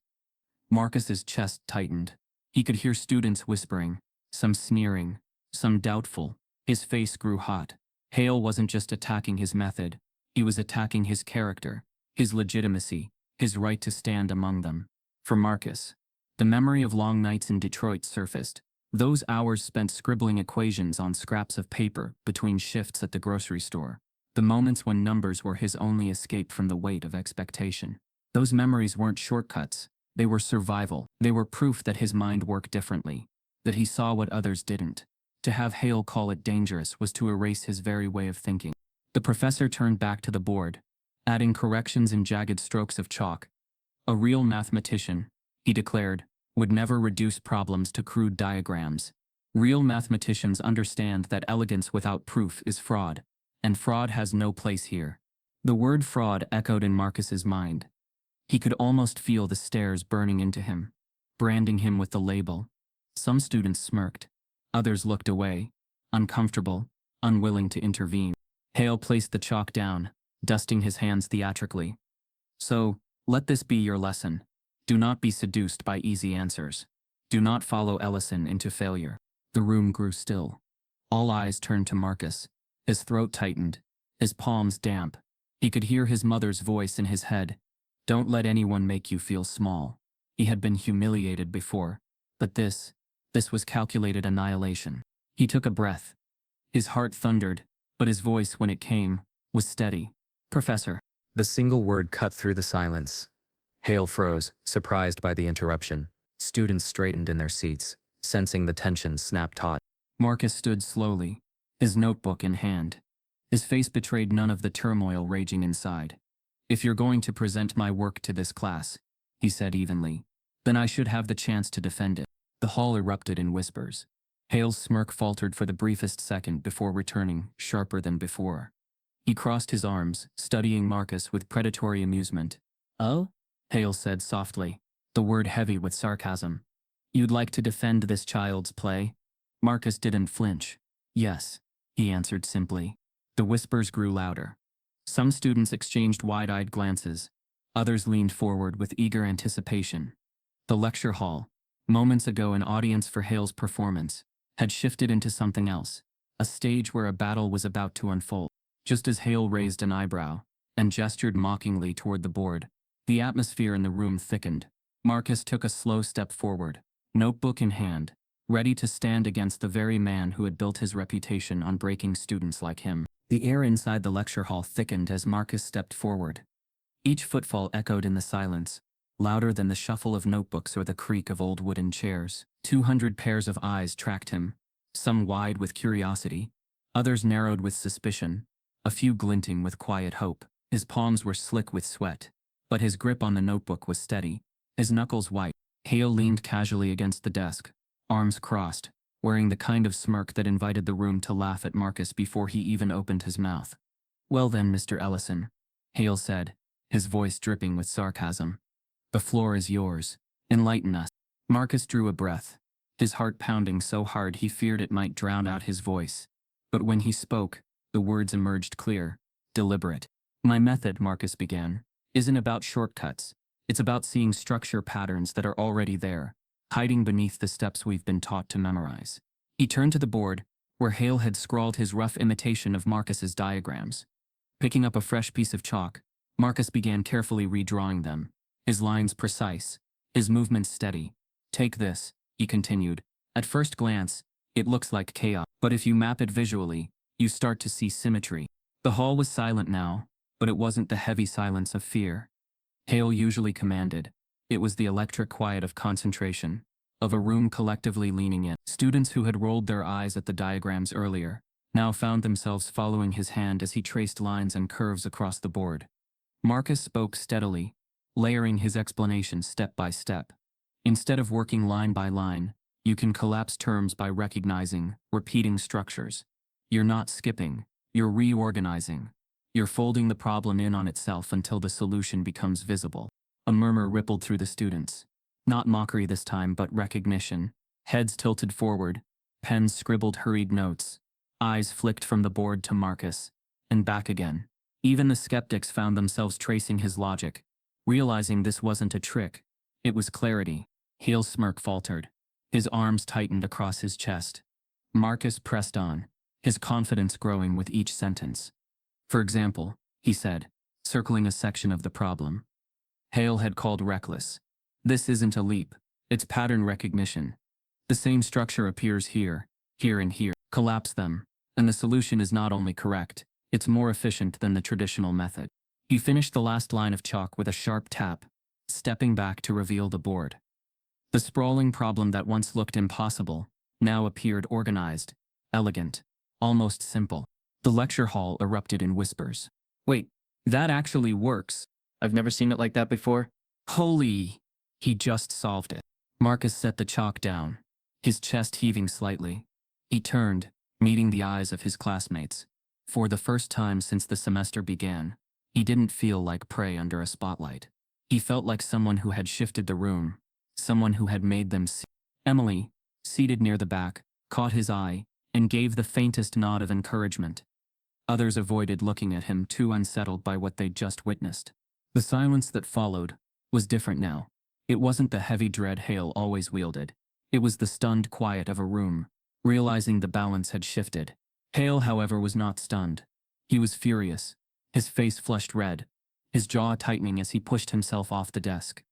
Speaker 1: Marcus's chest tightened. He could hear students whispering, some sneering, some doubtful. His face grew hot. Hale wasn't just attacking his method, he was attacking his character, his legitimacy, his right to stand among them. For Marcus, the memory of long nights in Detroit surfaced. Those hours spent scribbling equations on scraps of paper between shifts at the grocery store. The moments when numbers were his only escape from the weight of expectation. Those memories weren't shortcuts. They were survival. They were proof that his mind worked differently, that he saw what others didn't. To have Hale call it dangerous was to erase his very way of thinking. The professor turned back to the board, adding corrections in jagged strokes of chalk. A real mathematician, he declared, would never reduce problems to crude diagrams. Real mathematicians understand that elegance without proof is fraud, and fraud has no place here. The word fraud echoed in Marcus's mind. He could almost feel the stares burning into him, branding him with the label. Some students smirked. Others looked away, uncomfortable, unwilling to intervene. Hale placed the chalk down, dusting his hands theatrically. So, let this be your lesson. Do not be seduced by easy answers. Do not follow Ellison into failure. The room grew still. All eyes turned to Marcus. His throat tightened, his palms damp. He could hear his mother's voice in his head. Don't let anyone make you feel small. He had been humiliated before, but this was calculated annihilation. He took a breath. His heart thundered, but his voice, when it came, was steady. Professor.
Speaker 2: The single word cut through the silence. Hale froze, surprised by the interruption. Students straightened in their seats, sensing the tension snap taut.
Speaker 1: Marcus stood slowly, his notebook in hand. His face betrayed none of the turmoil raging inside. If you're going to present my work to this class, he said evenly, then I should have the chance to defend it. The hall erupted in whispers. Hale's smirk faltered for the briefest second before returning, sharper than before. He crossed his arms, studying Marcus with predatory amusement. Oh? Hale said softly, the word heavy with sarcasm. You'd like to defend this child's play? Marcus didn't flinch. Yes, he answered simply. The whispers grew louder. Some students exchanged wide-eyed glances. Others leaned forward with eager anticipation. The lecture hall, moments ago an audience for Hale's performance, had shifted into something else, a stage where a battle was about to unfold. Just as Hale raised an eyebrow and gestured mockingly toward the board, the atmosphere in the room thickened. Marcus took a slow step forward, notebook in hand, ready to stand against the very man who had built his reputation on breaking students like him. The air inside the lecture hall thickened as Marcus stepped forward. Each footfall echoed in the silence, louder than the shuffle of notebooks or the creak of old wooden chairs. 200 pairs of eyes tracked him, some wide with curiosity, others narrowed with suspicion, a few glinting with quiet hope. His palms were slick with sweat, but his grip on the notebook was steady, his knuckles white. Hale leaned casually against the desk, arms crossed, wearing the kind of smirk that invited the room to laugh at Marcus before he even opened his mouth. Well then, Mr. Ellison, Hale said, his voice dripping with sarcasm. The floor is yours. Enlighten us. Marcus drew a breath, his heart pounding so hard he feared it might drown out his voice. But when he spoke, the words emerged clear, deliberate. My method, Marcus began, isn't about shortcuts. It's about seeing structure patterns that are already there, hiding beneath the steps we've been taught to memorize. He turned to the board, where Hale had scrawled his rough imitation of Marcus's diagrams. Picking up a fresh piece of chalk, Marcus began carefully redrawing them, his lines precise, his movements steady. Take this, he continued. At first glance, it looks like chaos, but if you map it visually, you start to see symmetry. The hall was silent now, but it wasn't the heavy silence of fear. Hale usually commanded. It was the electric quiet of concentration, of a room collectively leaning in. Students who had rolled their eyes at the diagrams earlier now found themselves following his hand as he traced lines and curves across the board. Marcus spoke steadily, layering his explanation step by step. Instead of working line by line, you can collapse terms by recognizing, repeating structures. You're not skipping, you're reorganizing. You're folding the problem in on itself until the solution becomes visible. A murmur rippled through the students. Not mockery this time, but recognition. Heads tilted forward, pens scribbled hurried notes. Eyes flicked from the board to Marcus. and back again. Even the skeptics found themselves tracing his logic, realizing this wasn't a trick. It was clarity. Hale's smirk faltered. His arms tightened across his chest. Marcus pressed on, his confidence growing with each sentence. For example, he said, circling a section of the problem. Hale had called reckless. This isn't a leap. It's pattern recognition. The same structure appears here, here and here. Collapse them, and the solution is not only correct, it's more efficient than the traditional method. He finished the last line of chalk with a sharp tap, stepping back to reveal the board. The sprawling problem that once looked impossible now appeared organized, elegant, almost simple. The lecture hall erupted in whispers. Wait, that actually works. I've never seen it like that before. Holy! He just solved it. Marcus set the chalk down, his chest heaving slightly. He turned, meeting the eyes of his classmates. For the first time since the semester began, he didn't feel like prey under a spotlight. He felt like someone who had shifted the room, someone who had made them see. Emily, seated near the back, caught his eye and gave the faintest nod of encouragement. Others avoided looking at him, too unsettled by what they'd just witnessed. The silence that followed was different now. It wasn't the heavy dread Hale always wielded. It was the stunned quiet of a room, realizing the balance had shifted. Hale, however, was not stunned. He was furious, his face flushed red, his jaw tightening as he pushed himself off the desk.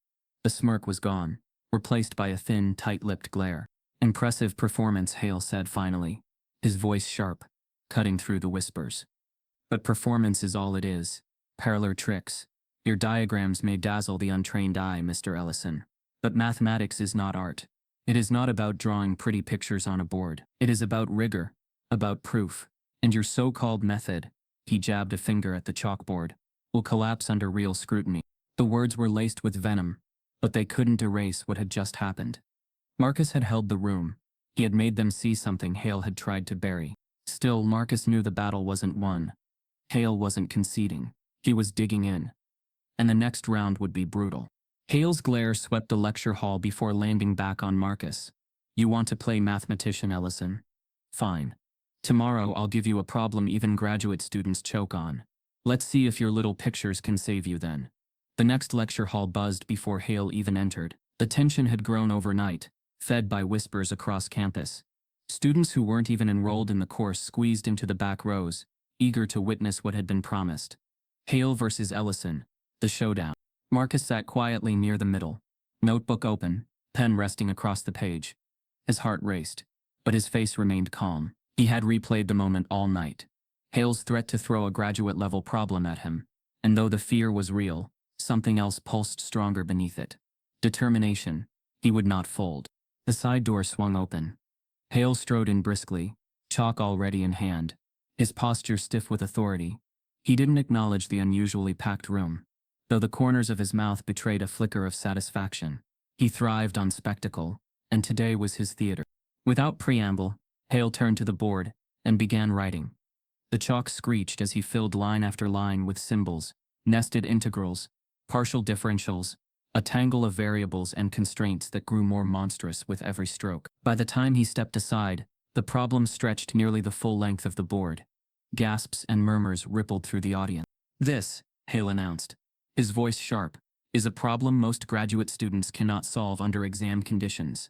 Speaker 1: The smirk was gone, replaced by a thin, tight-lipped glare. Impressive performance, Hale said finally, his voice sharp, cutting through the whispers. But performance is all it is. Parlor tricks. Your diagrams may dazzle the untrained eye, Mr. Ellison. But mathematics is not art. It is not about drawing pretty pictures on a board. It is about rigor, about proof. And your so-called method, he jabbed a finger at the chalkboard, will collapse under real scrutiny. The words were laced with venom, but they couldn't erase what had just happened. Marcus had held the room. He had made them see something Hale had tried to bury. Still, Marcus knew the battle wasn't won. Hale wasn't conceding. He was digging in. And the next round would be brutal. Hale's glare swept the lecture hall before landing back on Marcus. You want to play mathematician, Ellison? Fine. Tomorrow I'll give you a problem even graduate students choke on. Let's see if your little pictures can save you then. The next lecture hall buzzed before Hale even entered. The tension had grown overnight, fed by whispers across campus. Students who weren't even enrolled in the course squeezed into the back rows, eager to witness what had been promised. Hale versus Ellison, the showdown. Marcus sat quietly near the middle, notebook open, pen resting across the page. His heart raced, but his face remained calm. He had replayed the moment all night. Hale's threat to throw a graduate-level problem at him, and though the fear was real, something else pulsed stronger beneath it. Determination. He would not fold. The side door swung open. Hale strode in briskly, chalk already in hand, his posture stiff with authority. He didn't acknowledge the unusually packed room, though the corners of his mouth betrayed a flicker of satisfaction. He thrived on spectacle, and today was his theater. Without preamble, Hale turned to the board and began writing. The chalk screeched as he filled line after line with symbols, nested integrals, partial differentials, a tangle of variables and constraints that grew more monstrous with every stroke. By the time he stepped aside, the problem stretched nearly the full length of the board. Gasps and murmurs rippled through the audience. This, Hale announced, his voice sharp, is a problem most graduate students cannot solve under exam conditions.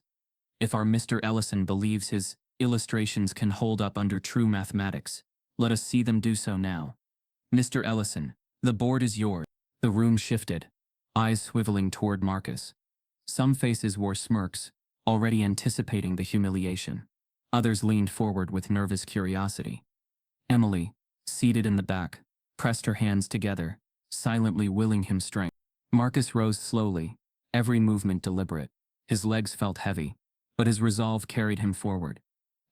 Speaker 1: If our Mr. Ellison believes his illustrations can hold up under true mathematics, let us see them do so now. Mr. Ellison, the board is yours. The room shifted, eyes swiveling toward Marcus. Some faces wore smirks, already anticipating the humiliation. Others leaned forward with nervous curiosity. Emily, seated in the back, pressed her hands together, silently willing him strength. Marcus rose slowly, every movement deliberate. His legs felt heavy, but his resolve carried him forward.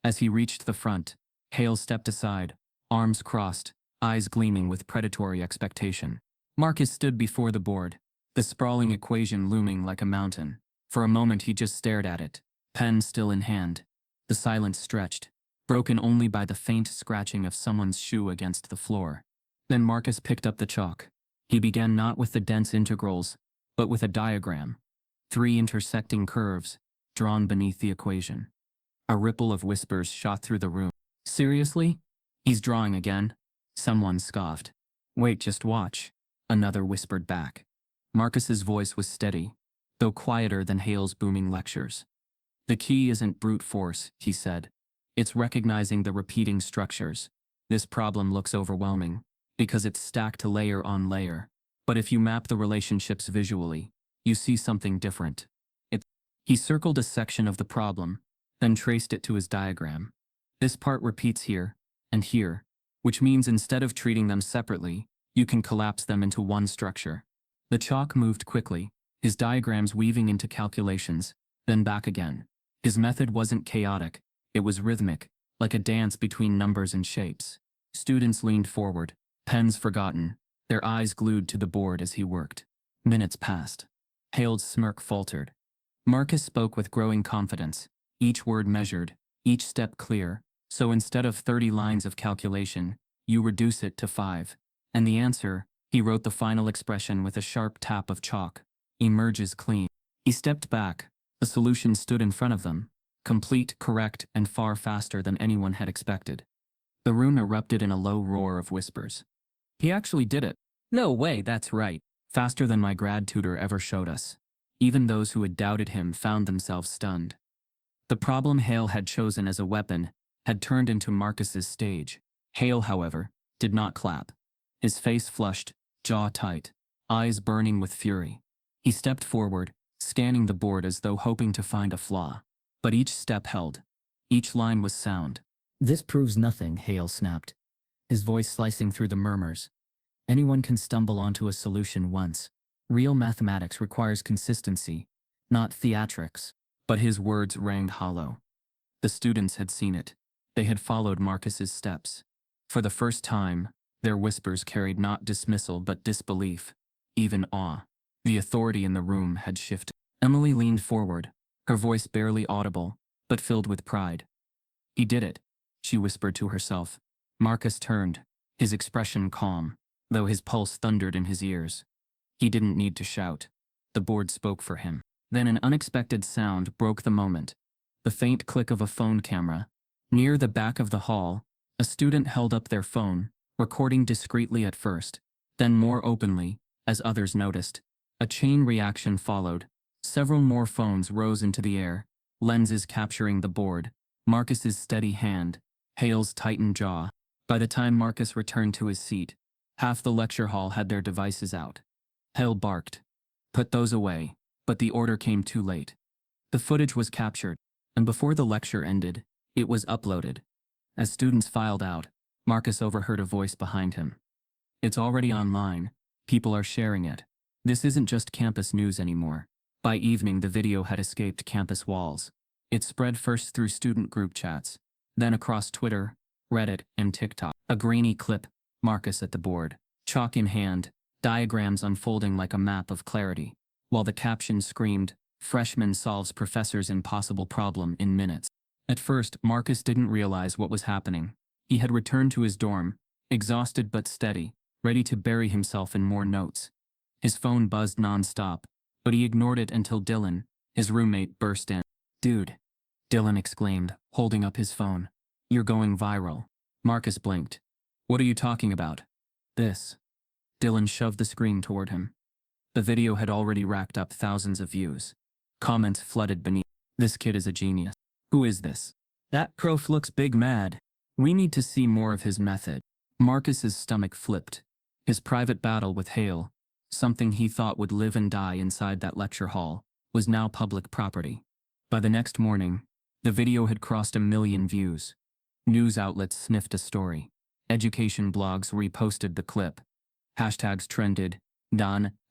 Speaker 1: As he reached the front, Hale stepped aside, arms crossed, eyes gleaming with predatory expectation. Marcus stood before the board, the sprawling equation looming like a mountain. For a moment he just stared at it, pen still in hand. The silence stretched, broken only by the faint scratching of someone's shoe against the floor. Then Marcus picked up the chalk. He began not with the dense integrals, but with a diagram. 3 intersecting curves, drawn beneath the equation. A ripple of whispers shot through the room. Seriously? He's drawing again? Someone scoffed. Wait, just watch. Another whispered back. Marcus's voice was steady, though quieter than Hale's booming lectures. The key isn't brute force, he said. It's recognizing the repeating structures. This problem looks overwhelming, because it's stacked layer on layer. But if you map the relationships visually, you see something different. He circled a section of the problem, then traced it to his diagram. This part repeats here, and here, which means instead of treating them separately, you can collapse them into one structure. The chalk moved quickly, his diagrams weaving into calculations, then back again. His method wasn't chaotic, it was rhythmic, like a dance between numbers and shapes. Students leaned forward, pens forgotten, their eyes glued to the board as he worked. Minutes passed. Hale's smirk faltered. Marcus spoke with growing confidence, each word measured, each step clear, so instead of 30 lines of calculation, you reduce it to 5. And the answer, he wrote the final expression with a sharp tap of chalk, emerges clean. He stepped back, the solution stood in front of them, complete, correct, and far faster than anyone had expected. The room erupted in a low roar of whispers. He actually did it. No way, that's right. Faster than my grad tutor ever showed us. Even those who had doubted him found themselves stunned. The problem Hale had chosen as a weapon had turned into Marcus's stage. Hale, however, did not clap. His face flushed, jaw tight, eyes burning with fury. He stepped forward, scanning the board as though hoping to find a flaw. But each step held. Each line was sound. This proves nothing, Hale snapped, his voice slicing through the murmurs. Anyone can stumble onto a solution once. Real mathematics requires consistency, not theatrics. But his words rang hollow. The students had seen it. They had followed Marcus's steps. For the first time, their whispers carried not dismissal but disbelief, even awe. The authority in the room had shifted. Emily leaned forward, her voice barely audible, but filled with pride. He did it, she whispered to herself. Marcus turned, his expression calm, though his pulse thundered in his ears. He didn't need to shout. The board spoke for him. Then an unexpected sound broke the moment. The faint click of a phone camera. Near the back of the hall, a student held up their phone, recording discreetly at first, then more openly, as others noticed. A chain reaction followed. Several more phones rose into the air, lenses capturing the board, Marcus's steady hand, Hale's tightened jaw. By the time Marcus returned to his seat, half the lecture hall had their devices out. Hale barked. Put those away. But the order came too late. The footage was captured, and before the lecture ended, it was uploaded. As students filed out, Marcus overheard a voice behind him. It's already online. People are sharing it. This isn't just campus news anymore. By evening, the video had escaped campus walls. It spread first through student group chats, then across Twitter, Reddit, and TikTok. A grainy clip, Marcus at the board, chalk in hand, diagrams unfolding like a map of clarity. While the caption screamed, "Freshman solves professor's impossible problem in minutes." At first, Marcus didn't realize what was happening. He had returned to his dorm, exhausted but steady, ready to bury himself in more notes. His phone buzzed nonstop, but he ignored it until Dylan, his roommate, burst in. "Dude," Dylan exclaimed, holding up his phone. "You're going viral." Marcus blinked. "What are you talking about?" "This." Dylan shoved the screen toward him. The video had already racked up thousands of views. Comments flooded beneath. "This kid is a genius. Who is this? That prof looks big mad. We need to see more of his method." Marcus's stomach flipped. His private battle with Hale, something he thought would live and die inside that lecture hall, was now public property. By the next morning, the video had crossed 1 million views. News outlets sniffed a story. Education blogs reposted the clip. Hashtags trended.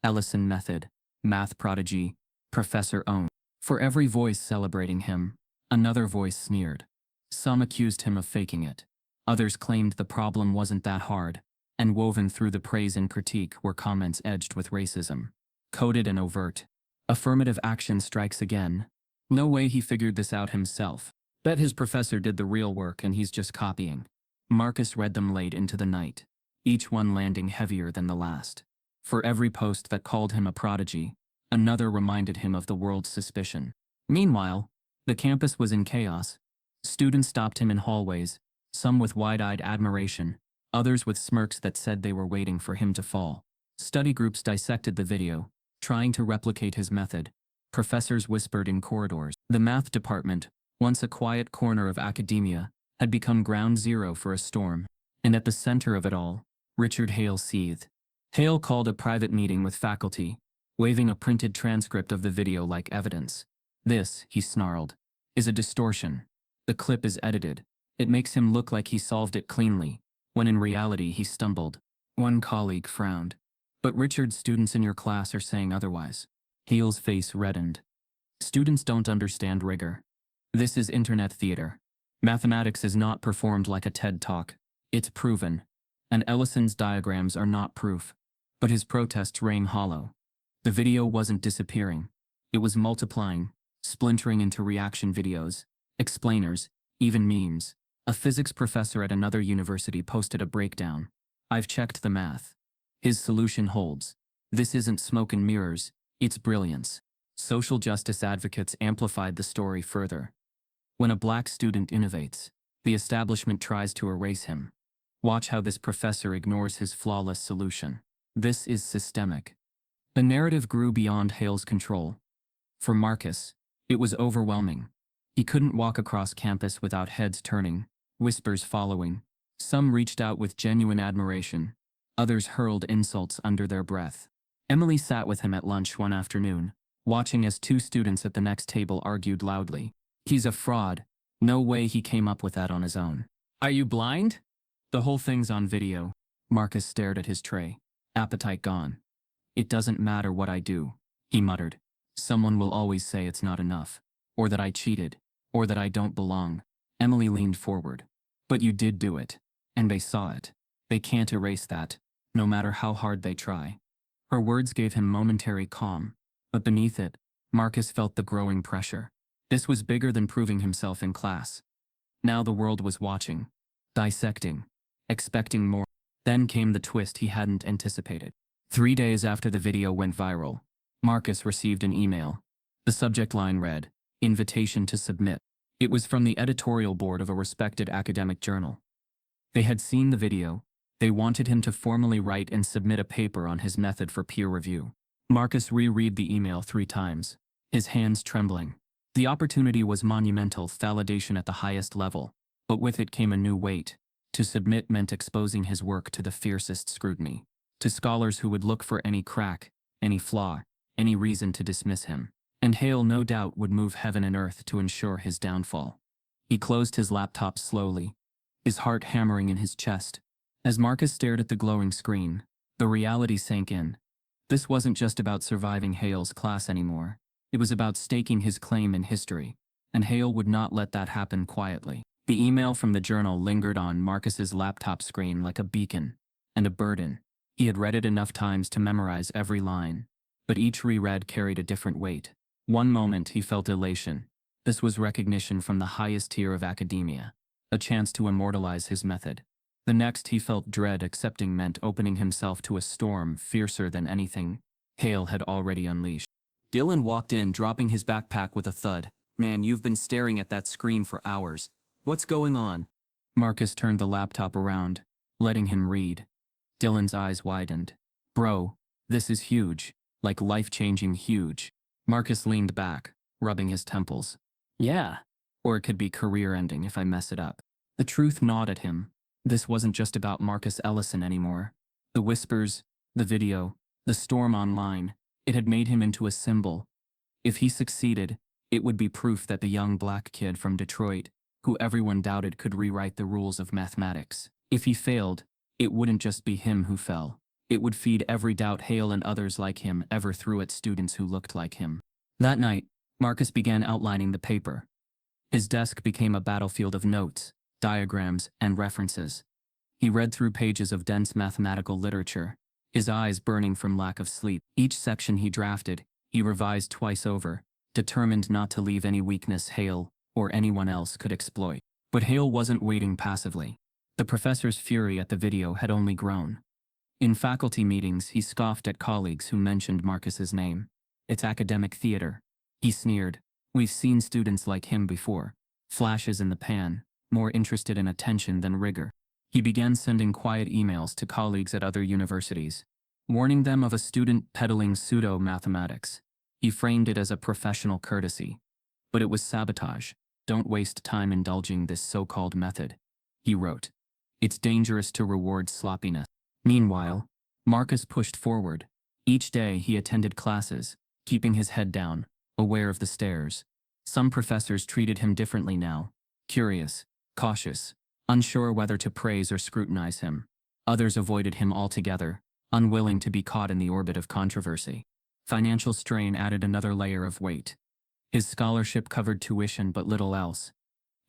Speaker 1: Ellison method, math prodigy, professor owned. For every voice celebrating him, another voice sneered. Some accused him of faking it. Others claimed the problem wasn't that hard, and woven through the praise and critique were comments edged with racism. Coded and overt. Affirmative action strikes again. No way he figured this out himself. Bet his professor did the real work and he's just copying. Marcus read them late into the night, each one landing heavier than the last. For every post that called him a prodigy, another reminded him of the world's suspicion. Meanwhile, the campus was in chaos. Students stopped him in hallways, some with wide-eyed admiration, others with smirks that said they were waiting for him to fall. Study groups dissected the video, trying to replicate his method. Professors whispered in corridors. The math department, once a quiet corner of academia, had become ground zero for a storm. And at the center of it all, Richard Hale seethed. Hale called a private meeting with faculty, waving a printed transcript of the video like evidence. "This," he snarled, "is a distortion. The clip is edited. It makes him look like he solved it cleanly, when in reality he stumbled." One colleague frowned. "But Richard's students in your class are saying otherwise." Hale's face reddened. "Students don't understand rigor. This is internet theater. Mathematics is not performed like a TED Talk. It's proven. And Ellison's diagrams are not proof." But his protests rang hollow. The video wasn't disappearing. It was multiplying, splintering into reaction videos, explainers, even memes. A physics professor at another university posted a breakdown. "I've checked the math. His solution holds. This isn't smoke and mirrors, it's brilliance." Social justice advocates amplified the story further. When a black student innovates, the establishment tries to erase him. Watch how this professor ignores his flawless solution. This is systemic. The narrative grew beyond Hale's control. For Marcus, it was overwhelming. He couldn't walk across campus without heads turning, whispers following. Some reached out with genuine admiration. Others hurled insults under their breath. Emily sat with him at lunch one afternoon, watching as two students at the next table argued loudly. "He's a fraud. No way he came up with that on his own." "Are you blind?" "The whole thing's on video." Marcus stared at his tray, appetite gone. "It doesn't matter what I do," he muttered. "Someone will always say it's not enough, or that I cheated, or that I don't belong." Emily leaned forward. "But you did do it, and they saw it. They can't erase that, no matter how hard they try." Her words gave him momentary calm, but beneath it, Marcus felt the growing pressure. This was bigger than proving himself in class. Now the world was watching, dissecting, expecting more. Then came the twist he hadn't anticipated. 3 days after the video went viral, Marcus received an email. The subject line read, "Invitation to submit." It was from the editorial board of a respected academic journal. They had seen the video. They wanted him to formally write and submit a paper on his method for peer review. Marcus reread the email 3 times, his hands trembling. The opportunity was monumental, validation at the highest level, but with it came a new weight. To submit meant exposing his work to the fiercest scrutiny, to scholars who would look for any crack, any flaw, any reason to dismiss him. And Hale no doubt would move heaven and earth to ensure his downfall. He closed his laptop slowly, his heart hammering in his chest. As Marcus stared at the glowing screen, the reality sank in. This wasn't just about surviving Hale's class anymore. It was about staking his claim in history, and Hale would not let that happen quietly. The email from the journal lingered on Marcus's laptop screen like a beacon and a burden. He had read it enough times to memorize every line, but each reread carried a different weight. One moment he felt elation. This was recognition from the highest tier of academia, a chance to immortalize his method. The next he felt dread. Accepting meant opening himself to a storm fiercer than anything Hale had already unleashed. Dylan walked in, dropping his backpack with a thud. "Man, you've been staring at that screen for hours. What's going on?" Marcus turned the laptop around, letting him read. Dylan's eyes widened. "Bro, this is huge, like life-changing huge." Marcus leaned back, rubbing his temples. "Yeah, or it could be career-ending if I mess it up." The truth gnawed at him. This wasn't just about Marcus Ellison anymore. The whispers, the video, the storm online, it had made him into a symbol. If he succeeded, it would be proof that the young black kid from Detroit, who everyone doubted could rewrite the rules of mathematics. If he failed, it wouldn't just be him who fell. It would feed every doubt Hale and others like him ever threw at students who looked like him. That night, Marcus began outlining the paper. His desk became a battlefield of notes, diagrams, and references. He read through pages of dense mathematical literature, his eyes burning from lack of sleep. Each section he drafted, he revised twice over, determined not to leave any weakness Hale or anyone else could exploit. But Hale wasn't waiting passively. The professor's fury at the video had only grown. In faculty meetings, he scoffed at colleagues who mentioned Marcus's name. "It's academic theater," he sneered. "We've seen students like him before. Flashes in the pan, more interested in attention than rigor." He began sending quiet emails to colleagues at other universities, warning them of a student peddling pseudo-mathematics. He framed it as a professional courtesy, but it was sabotage. Don't waste time indulging this so-called method, he wrote. It's dangerous to reward sloppiness. Meanwhile, Marcus pushed forward. Each day he attended classes, keeping his head down, aware of the stares. Some professors treated him differently now, curious, cautious, unsure whether to praise or scrutinize him. Others avoided him altogether, unwilling to be caught in the orbit of controversy. Financial strain added another layer of weight. His scholarship covered tuition but little else.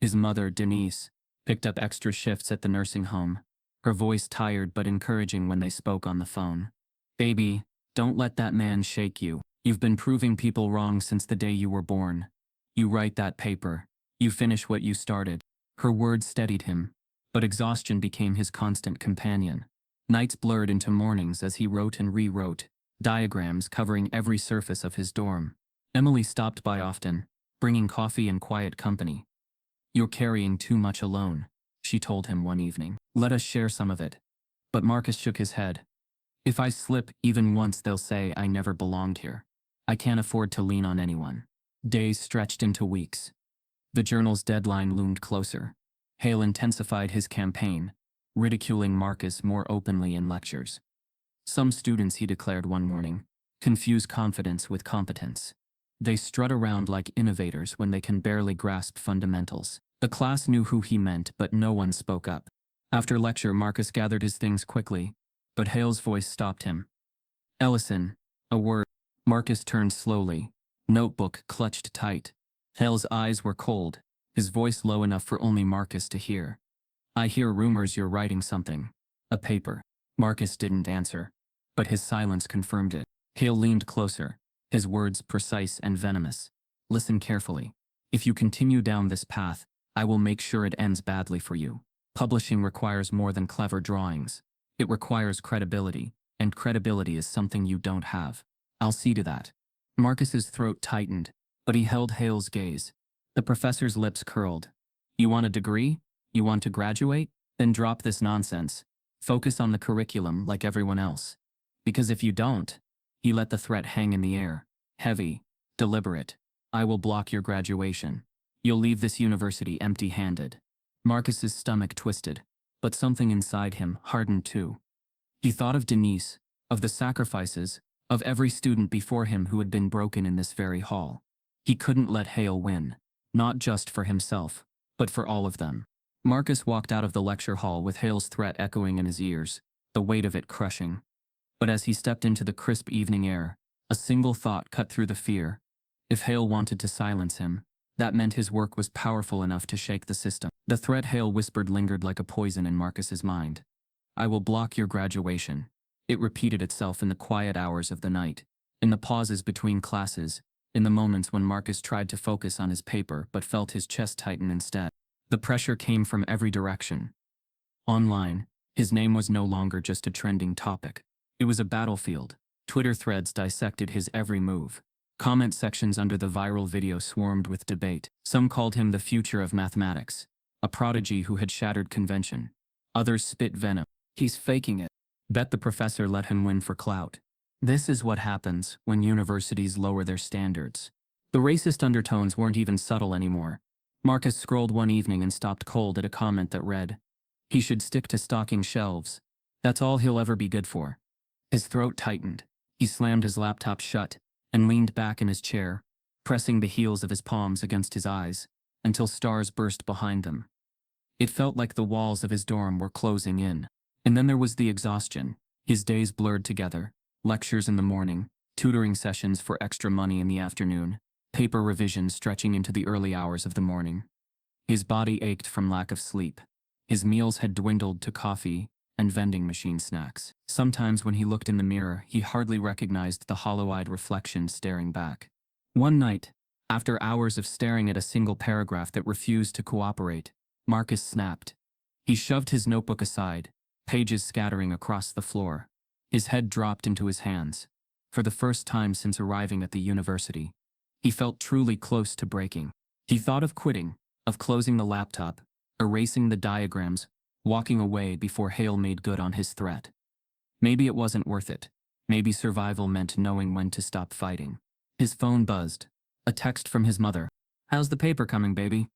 Speaker 1: His mother, Denise, picked up extra shifts at the nursing home, her voice tired but encouraging when they spoke on the phone. Baby, don't let that man shake you. You've been proving people wrong since the day you were born. You write that paper. You finish what you started. Her words steadied him, but exhaustion became his constant companion. Nights blurred into mornings as he wrote and rewrote, diagrams covering every surface of his dorm. Emily stopped by often, bringing coffee and quiet company. You're carrying too much alone, she told him one evening. Let us share some of it. But Marcus shook his head. If I slip even once, they'll say I never belonged here. I can't afford to lean on anyone. Days stretched into weeks. The journal's deadline loomed closer. Hale intensified his campaign, ridiculing Marcus more openly in lectures. Some students, he declared one morning, confuse confidence with competence. They strut around like innovators when they can barely grasp fundamentals. The class knew who he meant, but no one spoke up. After lecture, Marcus gathered his things quickly, but Hale's voice stopped him. Ellison, a word. Marcus turned slowly, notebook clutched tight. Hale's eyes were cold, his voice low enough for only Marcus to hear. I hear rumors you're writing something. A paper. Marcus didn't answer, but his silence confirmed it. Hale leaned closer, his words precise and venomous. Listen carefully. If you continue down this path, I will make sure it ends badly for you. Publishing requires more than clever drawings. It requires credibility, and credibility is something you don't have. I'll see to that. Marcus's throat tightened, but he held Hale's gaze. The professor's lips curled. You want a degree? You want to graduate? Then drop this nonsense. Focus on the curriculum like everyone else. Because if you don't, he let the threat hang in the air, heavy, deliberate. I will block your graduation. You'll leave this university empty-handed. Marcus's stomach twisted, but something inside him hardened too. He thought of Denise, of the sacrifices, of every student before him who had been broken in this very hall. He couldn't let Hale win, not just for himself, but for all of them. Marcus walked out of the lecture hall with Hale's threat echoing in his ears, the weight of it crushing. But as he stepped into the crisp evening air, a single thought cut through the fear. If Hale wanted to silence him, that meant his work was powerful enough to shake the system. The threat Hale whispered lingered like a poison in Marcus's mind. I will block your graduation. It repeated itself in the quiet hours of the night, in the pauses between classes, in the moments when Marcus tried to focus on his paper but felt his chest tighten instead. The pressure came from every direction. Online, his name was no longer just a trending topic. It was a battlefield. Twitter threads dissected his every move. Comment sections under the viral video swarmed with debate. Some called him the future of mathematics, a prodigy who had shattered convention. Others spit venom. He's faking it. Bet the professor let him win for clout. This is what happens when universities lower their standards. The racist undertones weren't even subtle anymore. Marcus scrolled one evening and stopped cold at a comment that read, he should stick to stocking shelves. That's all he'll ever be good for. His throat tightened. He slammed his laptop shut and leaned back in his chair, pressing the heels of his palms against his eyes, until stars burst behind them. It felt like the walls of his dorm were closing in. And then there was the exhaustion. His days blurred together, lectures in the morning, tutoring sessions for extra money in the afternoon, paper revisions stretching into the early hours of the morning. His body ached from lack of sleep. His meals had dwindled to coffee and vending machine snacks. Sometimes when he looked in the mirror, he hardly recognized the hollow-eyed reflection staring back. One night, after hours of staring at a single paragraph that refused to cooperate, Marcus snapped. He shoved his notebook aside, pages scattering across the floor. His head dropped into his hands. For the first time since arriving at the university, he felt truly close to breaking. He thought of quitting, of closing the laptop, erasing the diagrams, walking away before Hale made good on his threat. Maybe it wasn't worth it. Maybe survival meant knowing when to stop fighting. His phone buzzed. A text from his mother. "How's the paper coming, baby?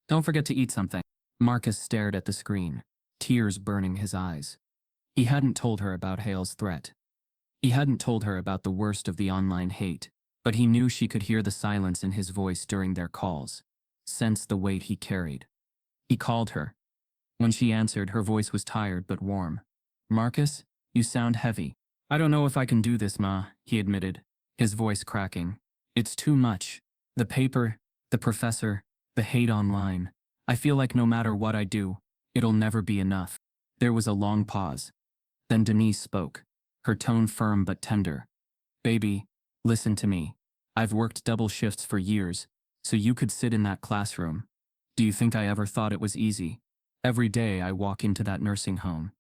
Speaker 1: Don't forget to eat something." Marcus stared at the screen, tears burning his eyes. He hadn't told her about Hale's threat. He hadn't told her about the worst of the online hate, but he knew she could hear the silence in his voice during their calls, sense the weight he carried. He called her. When she answered, her voice was tired but warm. "Marcus, you sound heavy." "I don't know if I can do this, Ma," he admitted, his voice cracking. "It's too much. The paper, the professor, the hate online. I feel like no matter what I do, it'll never be enough." There was a long pause. Then Denise spoke, her tone firm but tender. "Baby, listen to me. I've worked double shifts for years, so you could sit in that classroom. Do you think I ever thought it was easy? Every day I walk into that nursing home.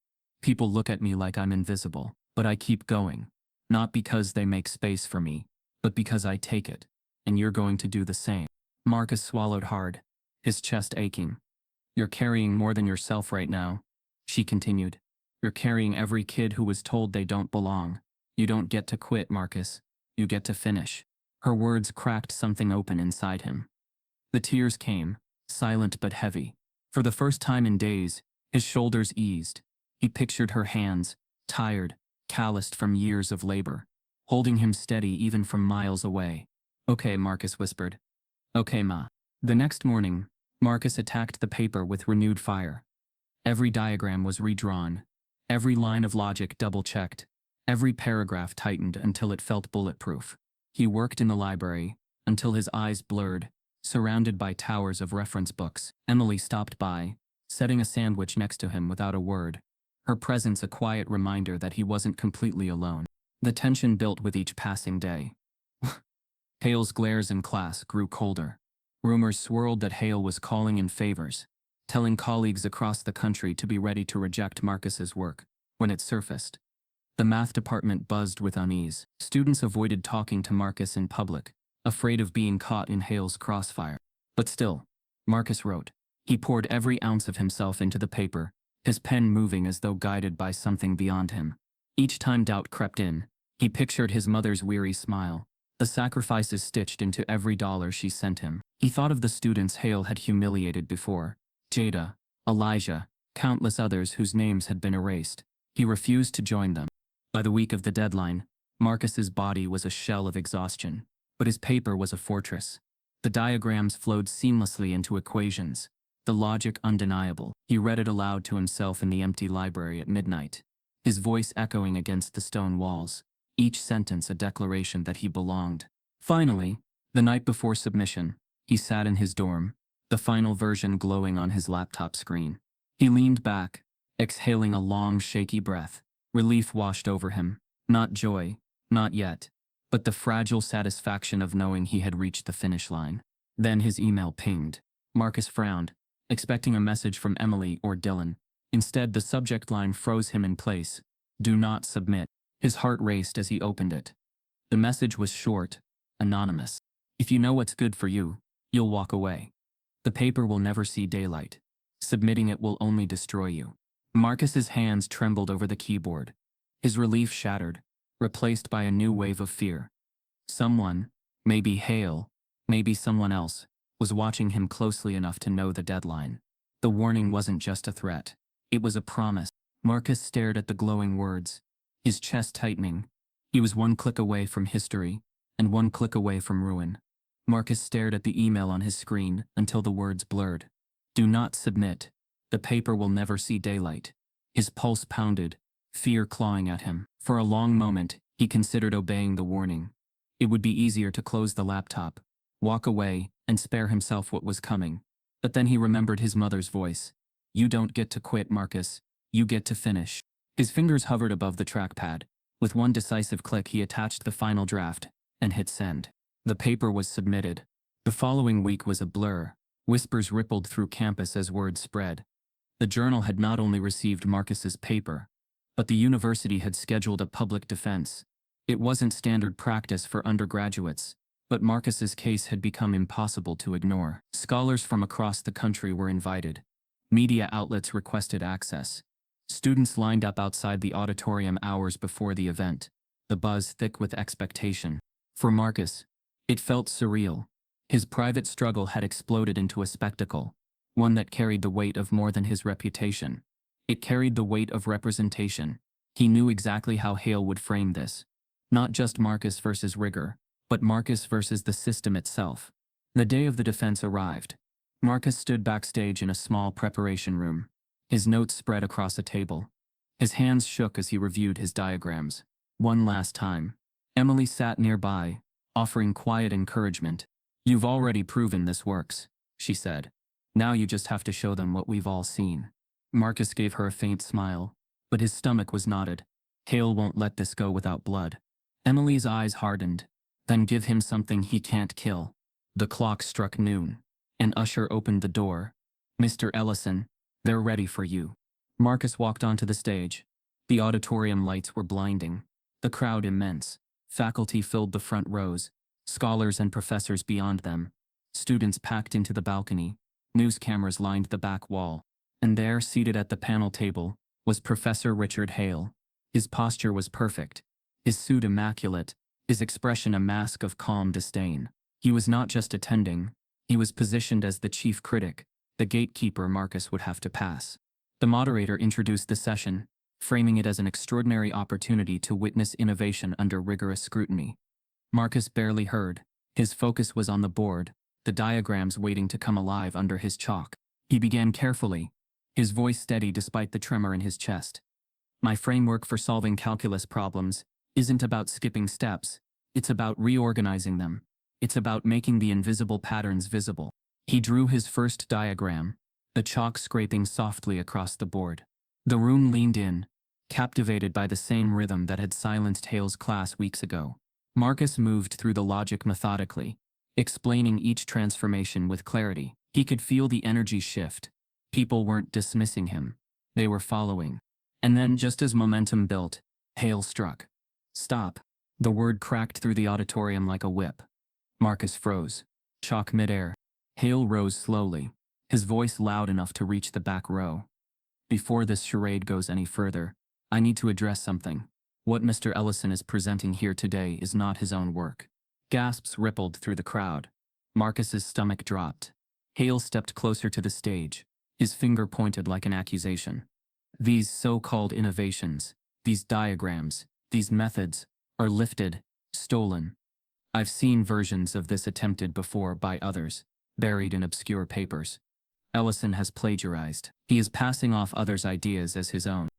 Speaker 1: People look at me like I'm invisible, but I keep going. Not because they make space for me, but because I take it. And you're going to do the same." Marcus swallowed hard, his chest aching. "You're carrying more than yourself right now," she continued. "You're carrying every kid who was told they don't belong. You don't get to quit, Marcus. You get to finish." Her words cracked something open inside him. The tears came, silent but heavy. For the first time in days, his shoulders eased. He pictured her hands, tired, calloused from years of labor, holding him steady even from miles away. "Okay," Marcus whispered. "Okay, Ma." The next morning, Marcus attacked the paper with renewed fire. Every diagram was redrawn, every line of logic double-checked, every paragraph tightened until it felt bulletproof. He worked in the library, until his eyes blurred, surrounded by towers of reference books. Emily stopped by, setting a sandwich next to him without a word, her presence a quiet reminder that he wasn't completely alone. The tension built with each passing day. Hale's glares in class grew colder. Rumors swirled that Hale was calling in favors, telling colleagues across the country to be ready to reject Marcus's work. When it surfaced, the math department buzzed with unease. Students avoided talking to Marcus in public, afraid of being caught in Hale's crossfire. But still, Marcus wrote. He poured every ounce of himself into the paper, his pen moving as though guided by something beyond him. Each time doubt crept in, he pictured his mother's weary smile, the sacrifices stitched into every dollar she sent him. He thought of the students Hale had humiliated before, Jada, Elijah, countless others whose names had been erased. He refused to join them. By the week of the deadline, Marcus's body was a shell of exhaustion, but his paper was a fortress. The diagrams flowed seamlessly into equations, the logic undeniable. He read it aloud to himself in the empty library at midnight, his voice echoing against the stone walls, each sentence a declaration that he belonged. Finally, the night before submission, he sat in his dorm, the final version glowing on his laptop screen. He leaned back, exhaling a long, shaky breath. Relief washed over him. Not joy, not yet, but the fragile satisfaction of knowing he had reached the finish line. Then his email pinged. Marcus frowned, expecting a message from Emily or Dylan. Instead, the subject line froze him in place. "Do not submit." His heart raced as he opened it. The message was short, anonymous. "If you know what's good for you, you'll walk away. The paper will never see daylight. Submitting it will only destroy you." Marcus's hands trembled over the keyboard. His relief shattered, replaced by a new wave of fear. Someone, maybe Hale, maybe someone else, was watching him closely enough to know the deadline. The warning wasn't just a threat. It was a promise. Marcus stared at the glowing words, his chest tightening. He was one click away from history, and one click away from ruin. Marcus stared at the email on his screen until the words blurred. "Do not submit. The paper will never see daylight." His pulse pounded, fear clawing at him. For a long moment, he considered obeying the warning. It would be easier to close the laptop, walk away, and spare himself what was coming. But then he remembered his mother's voice. "You don't get to quit, Marcus. You get to finish." His fingers hovered above the trackpad. With one decisive click, he attached the final draft and hit send. The paper was submitted. The following week was a blur. Whispers rippled through campus as word spread. The journal had not only received Marcus's paper, but the university had scheduled a public defense. It wasn't standard practice for undergraduates, but Marcus's case had become impossible to ignore. Scholars from across the country were invited. Media outlets requested access. Students lined up outside the auditorium hours before the event, the buzz thick with expectation. For Marcus, it felt surreal. His private struggle had exploded into a spectacle, one that carried the weight of more than his reputation. It carried the weight of representation. He knew exactly how Hale would frame this. Not just Marcus versus rigor, but Marcus versus the system itself. The day of the defense arrived. Marcus stood backstage in a small preparation room, his notes spread across a table. His hands shook as he reviewed his diagrams. One last time. Emily sat nearby, offering quiet encouragement. "You've already proven this works," she said. "Now you just have to show them what we've all seen." Marcus gave her a faint smile, but his stomach was knotted. Hale won't let this go without blood. Emily's eyes hardened. Then give him something he can't kill. The clock struck noon. An usher opened the door. "Mr. Ellison, they're ready for you." Marcus walked onto the stage. The auditorium lights were blinding. The crowd immense. Faculty filled the front rows, scholars and professors beyond them. Students packed into the balcony. News cameras lined the back wall. And there, seated at the panel table, was Professor Richard Hale. His posture was perfect, his suit immaculate, his expression a mask of calm disdain. He was not just attending, he was positioned as the chief critic, the gatekeeper Marcus would have to pass. The moderator introduced the session, framing it as an extraordinary opportunity to witness innovation under rigorous scrutiny. Marcus barely heard. His focus was on the board, the diagrams waiting to come alive under his chalk. He began carefully, his voice steady despite the tremor in his chest. "My framework for solving calculus problems isn't about skipping steps, it's about reorganizing them. It's about making the invisible patterns visible." He drew his first diagram, the chalk scraping softly across the board. The room leaned in, captivated by the same rhythm that had silenced Hale's class weeks ago. Marcus moved through the logic methodically, explaining each transformation with clarity. He could feel the energy shift. People weren't dismissing him. They were following. And then, just as momentum built, Hale struck. "Stop." The word cracked through the auditorium like a whip. Marcus froze. Chalk midair. Hale rose slowly, his voice loud enough to reach the back row. "Before this charade goes any further, I need to address something. What Mr. Ellison is presenting here today is not his own work." Gasps rippled through the crowd. Marcus's stomach dropped. Hale stepped closer to the stage, his finger pointed like an accusation. "These so-called innovations, these diagrams, these methods, are lifted, stolen. I've seen versions of this attempted before by others, buried in obscure papers. Ellison has plagiarized. He is passing off others' ideas as his own."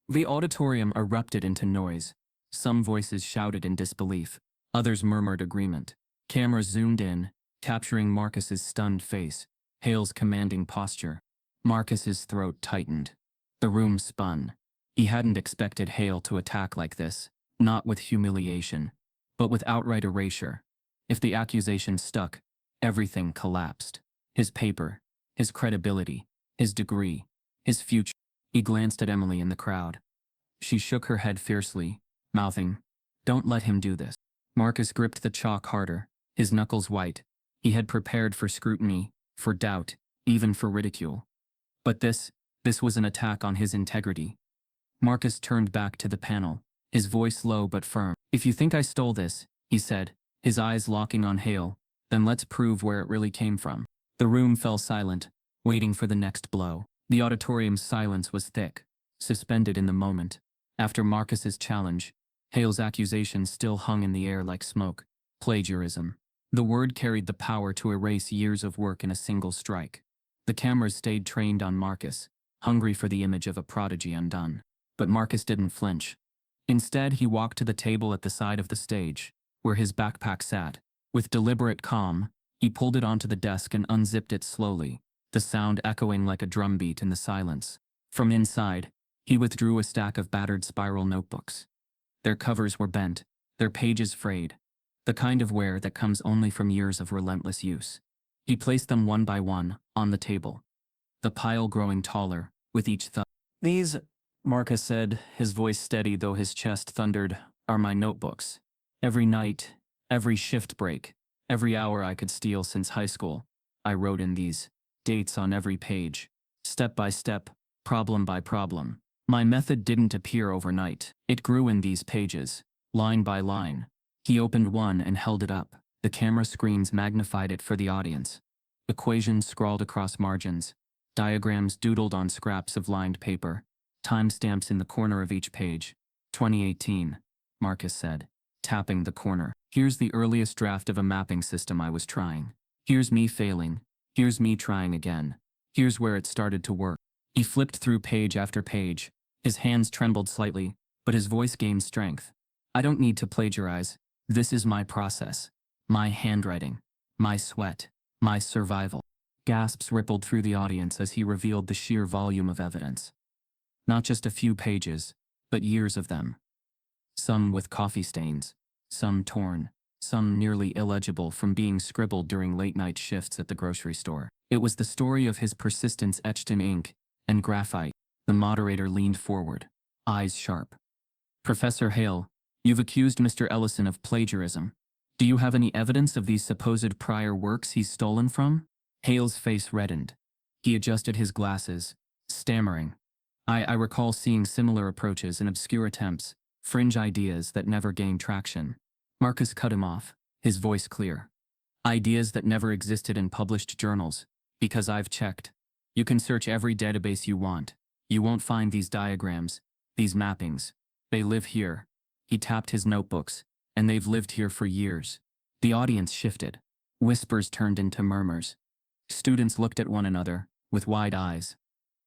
Speaker 1: The auditorium erupted into noise. Some voices shouted in disbelief. Others murmured agreement. Cameras zoomed in, capturing Marcus's stunned face, Hale's commanding posture. Marcus's throat tightened. The room spun. He hadn't expected Hale to attack like this, not with humiliation, but with outright erasure. If the accusation stuck, everything collapsed. His paper, his credibility, his degree, his future. He glanced at Emily in the crowd. She shook her head fiercely, mouthing, "Don't let him do this." Marcus gripped the chalk harder, his knuckles white. He had prepared for scrutiny, for doubt, even for ridicule. But this was an attack on his integrity. Marcus turned back to the panel, his voice low but firm. "If you think I stole this," he said, his eyes locking on Hale, "then let's prove where it really came from." The room fell silent, waiting for the next blow. The auditorium's silence was thick, suspended in the moment. After Marcus's challenge, Hale's accusation still hung in the air like smoke. Plagiarism. The word carried the power to erase years of work in a single strike. The cameras stayed trained on Marcus, hungry for the image of a prodigy undone. But Marcus didn't flinch. Instead, he walked to the table at the side of the stage, where his backpack sat. With deliberate calm, he pulled it onto the desk and unzipped it slowly, the sound echoing like a drumbeat in the silence. From inside, he withdrew a stack of battered spiral notebooks. Their covers were bent, their pages frayed, the kind of wear that comes only from years of relentless use. He placed them one by one, on the table, the pile growing taller, with each thud. "These," Marcus said, his voice steady though his chest thundered, "are my notebooks. Every night, every shift break, every hour I could steal since high school, I wrote in these, dates on every page, step by step, problem by problem. My method didn't appear overnight. It grew in these pages, line by line. He opened one and held it up. The camera screens magnified it for the audience. Equations scrawled across margins, diagrams doodled on scraps of lined paper, timestamps in the corner of each page. 2018, Marcus said, tapping the corner. Here's the earliest draft of a mapping system I was trying. Here's me failing. Here's me trying again. Here's where it started to work. He flipped through page after page. His hands trembled slightly, but his voice gained strength. I don't need to plagiarize. This is my process. My handwriting. My sweat. My survival. Gasps rippled through the audience as he revealed the sheer volume of evidence. Not just a few pages, but years of them. Some with coffee stains, some torn, some nearly illegible from being scribbled during late-night shifts at the grocery store. It was the story of his persistence etched in ink and graphite. The moderator leaned forward, eyes sharp. Professor Hale, you've accused Mr. Ellison of plagiarism. Do you have any evidence of these supposed prior works he's stolen from? Hale's face reddened. He adjusted his glasses, stammering. I recall seeing similar approaches in obscure attempts, fringe ideas that never gained traction. Marcus cut him off, his voice clear. Ideas that never existed in published journals, because I've checked. You can search every database you want. You won't find these diagrams, these mappings. They live here. He tapped his notebooks, and they've lived here for years. The audience shifted. Whispers turned into murmurs. Students looked at one another, with wide eyes.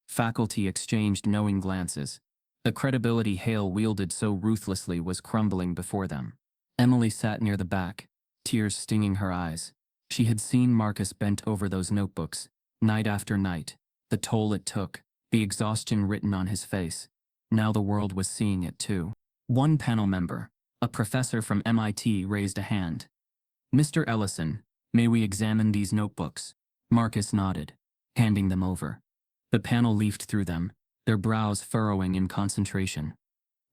Speaker 1: Faculty exchanged knowing glances. The credibility Hale wielded so ruthlessly was crumbling before them. Emily sat near the back, tears stinging her eyes. She had seen Marcus bent over those notebooks, night after night, the toll it took, the exhaustion written on his face. Now the world was seeing it too. One panel member, a professor from MIT, raised a hand. Mr. Ellison, may we examine these notebooks? Marcus nodded, handing them over. The panel leafed through them, their brows furrowing in concentration.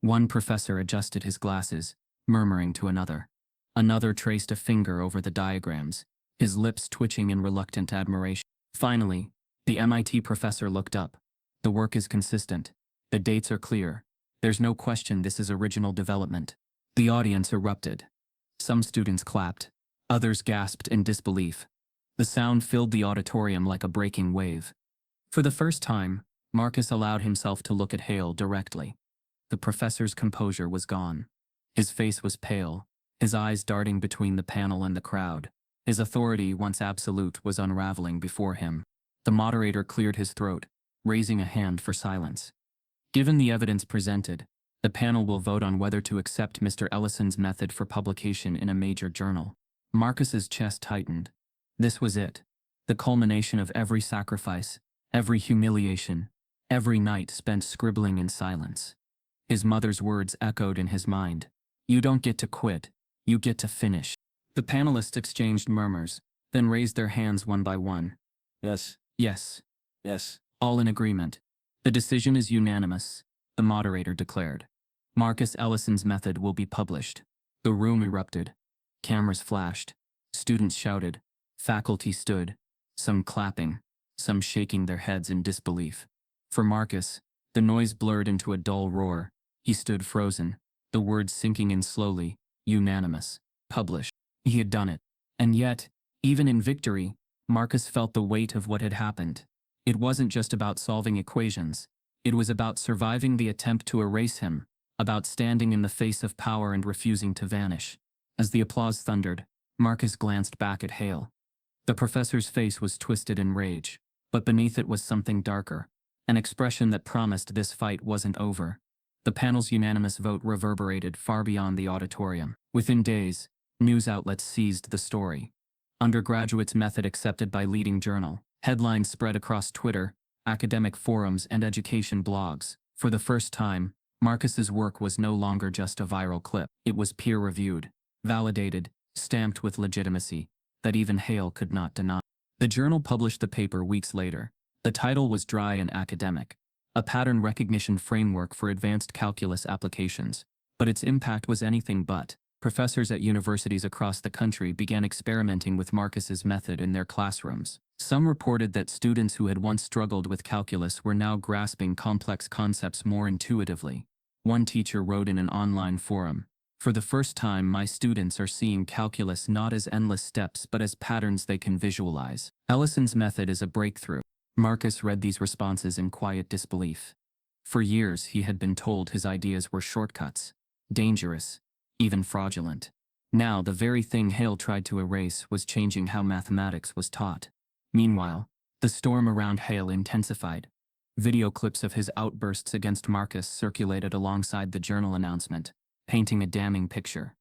Speaker 1: One professor adjusted his glasses, murmuring to another. Another traced a finger over the diagrams, his lips twitching in reluctant admiration. Finally, the MIT professor looked up. The work is consistent. The dates are clear. There's no question this is original development. The audience erupted. Some students clapped. Others gasped in disbelief. The sound filled the auditorium like a breaking wave. For the first time, Marcus allowed himself to look at Hale directly. The professor's composure was gone. His face was pale, his eyes darting between the panel and the crowd. His authority, once absolute, was unraveling before him. The moderator cleared his throat, raising a hand for silence. Given the evidence presented, the panel will vote on whether to accept Mr. Ellison's method for publication in a major journal. Marcus's chest tightened. This was it. The culmination of every sacrifice, every humiliation, every night spent scribbling in silence. His mother's words echoed in his mind. You don't get to quit, you get to finish. The panelists exchanged murmurs, then raised their hands one by one. Yes. Yes. Yes. All in agreement. The decision is unanimous, the moderator declared. Marcus Ellison's method will be published. The room erupted. Cameras flashed. Students shouted. Faculty stood, some clapping, some shaking their heads in disbelief. For Marcus, the noise blurred into a dull roar. He stood frozen, the words sinking in slowly. Unanimous. Published. He had done it. And yet, even in victory, Marcus felt the weight of what had happened. It wasn't just about solving equations. It was about surviving the attempt to erase him, about standing in the face of power and refusing to vanish. As the applause thundered, Marcus glanced back at Hale. The professor's face was twisted in rage, but beneath it was something darker, an expression that promised this fight wasn't over. The panel's unanimous vote reverberated far beyond the auditorium. Within days, news outlets seized the story. Undergraduate's method accepted by leading journal. Headlines spread across Twitter, academic forums, and education blogs. For the first time, Marcus's work was no longer just a viral clip. It was peer-reviewed, validated, stamped with legitimacy that even Hale could not deny. The journal published the paper weeks later. The title was dry and academic, a pattern recognition framework for advanced calculus applications. But its impact was anything but. Professors at universities across the country began experimenting with Marcus's method in their classrooms. Some reported that students who had once struggled with calculus were now grasping complex concepts more intuitively. One teacher wrote in an online forum, "For the first time, my students are seeing calculus not as endless steps but as patterns they can visualize." Ellison's method is a breakthrough. Marcus read these responses in quiet disbelief. For years, he had been told his ideas were shortcuts, dangerous, even fraudulent. Now, the very thing Hale tried to erase was changing how mathematics was taught. Meanwhile, the storm around Hale intensified. Video clips of his outbursts against Marcus circulated alongside the journal announcement, painting a damning picture.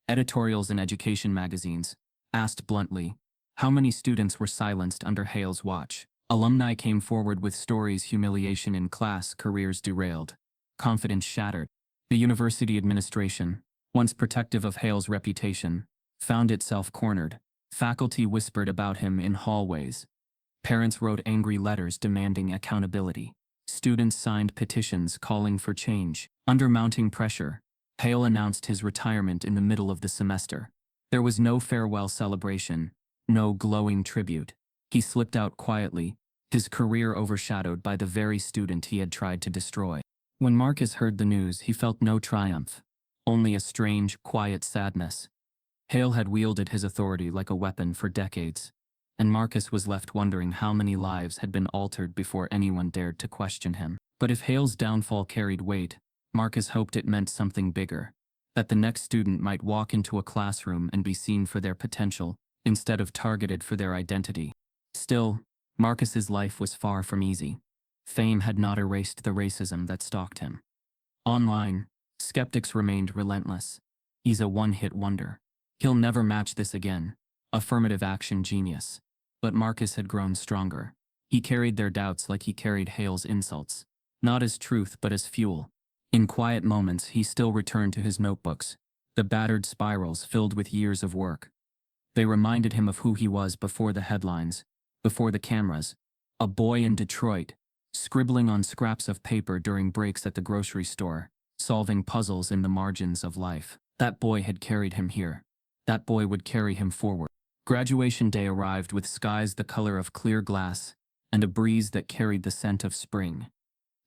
Speaker 1: Editorials in education magazines asked bluntly, how many students were silenced under Hale's watch? Alumni came forward with stories: humiliation in class, careers derailed, confidence shattered. The university administration, once protective of Hale's reputation, found itself cornered. Faculty whispered about him in hallways. Parents wrote angry letters demanding accountability. Students signed petitions calling for change. Under mounting pressure, Hale announced his retirement in the middle of the semester. There was no farewell celebration, no glowing tribute. He slipped out quietly, his career overshadowed by the very student he had tried to destroy. When Marcus heard the news, he felt no triumph, only a strange, quiet sadness. Hale had wielded his authority like a weapon for decades, and Marcus was left wondering how many lives had been altered before anyone dared to question him. But if Hale's downfall carried weight, Marcus hoped it meant something bigger, that the next student might walk into a classroom and be seen for their potential, instead of targeted for their identity. Still, Marcus's life was far from easy. Fame had not erased the racism that stalked him. Online, skeptics remained relentless. He's a one-hit wonder. He'll never match this again. Affirmative action genius. But Marcus had grown stronger. He carried their doubts like he carried Hale's insults, not as truth but as fuel. In quiet moments, he still returned to his notebooks, the battered spirals filled with years of work. They reminded him of who he was before the headlines, before the cameras, a boy in Detroit, scribbling on scraps of paper during breaks at the grocery store, solving puzzles in the margins of life. That boy had carried him here. That boy would carry him forward. Graduation day arrived with skies the color of clear glass and a breeze that carried the scent of spring.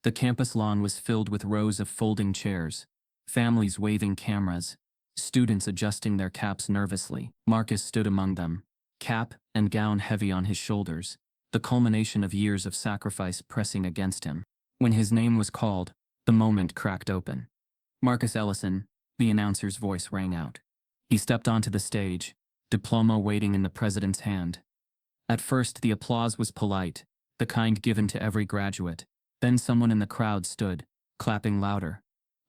Speaker 1: The campus lawn was filled with rows of folding chairs, families waving cameras, students adjusting their caps nervously. Marcus stood among them, cap and gown heavy on his shoulders, the culmination of years of sacrifice pressing against him. When his name was called, the moment cracked open. Marcus Ellison, the announcer's voice rang out. He stepped onto the stage, diploma waiting in the president's hand. At first, the applause was polite, the kind given to every graduate. Then someone in the crowd stood, clapping louder.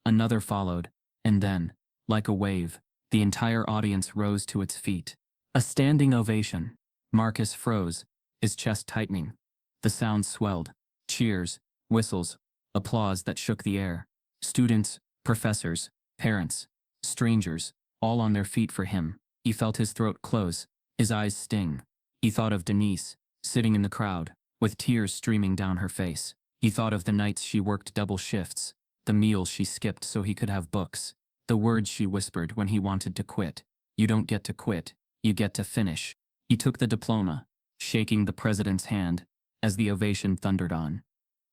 Speaker 1: Another followed, and then, like a wave, the entire audience rose to its feet. A standing ovation. Marcus froze, his chest tightening. The sound swelled. Cheers, whistles, applause that shook the air. Students, professors, parents, strangers, all on their feet for him. He felt his throat close, his eyes sting. He thought of Denise, sitting in the crowd, with tears streaming down her face. He thought of the nights she worked double shifts, the meals she skipped so he could have books, the words she whispered when he wanted to quit. You don't get to quit, you get to finish. He took the diploma, shaking the president's hand, as the ovation thundered on.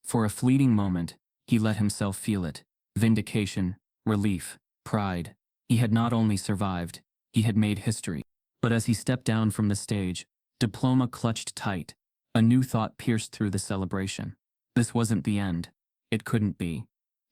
Speaker 1: For a fleeting moment, he let himself feel it. Vindication, relief, pride. He had not only survived, he had made history. But as he stepped down from the stage, diploma clutched tight, a new thought pierced through the celebration. This wasn't the end. It couldn't be.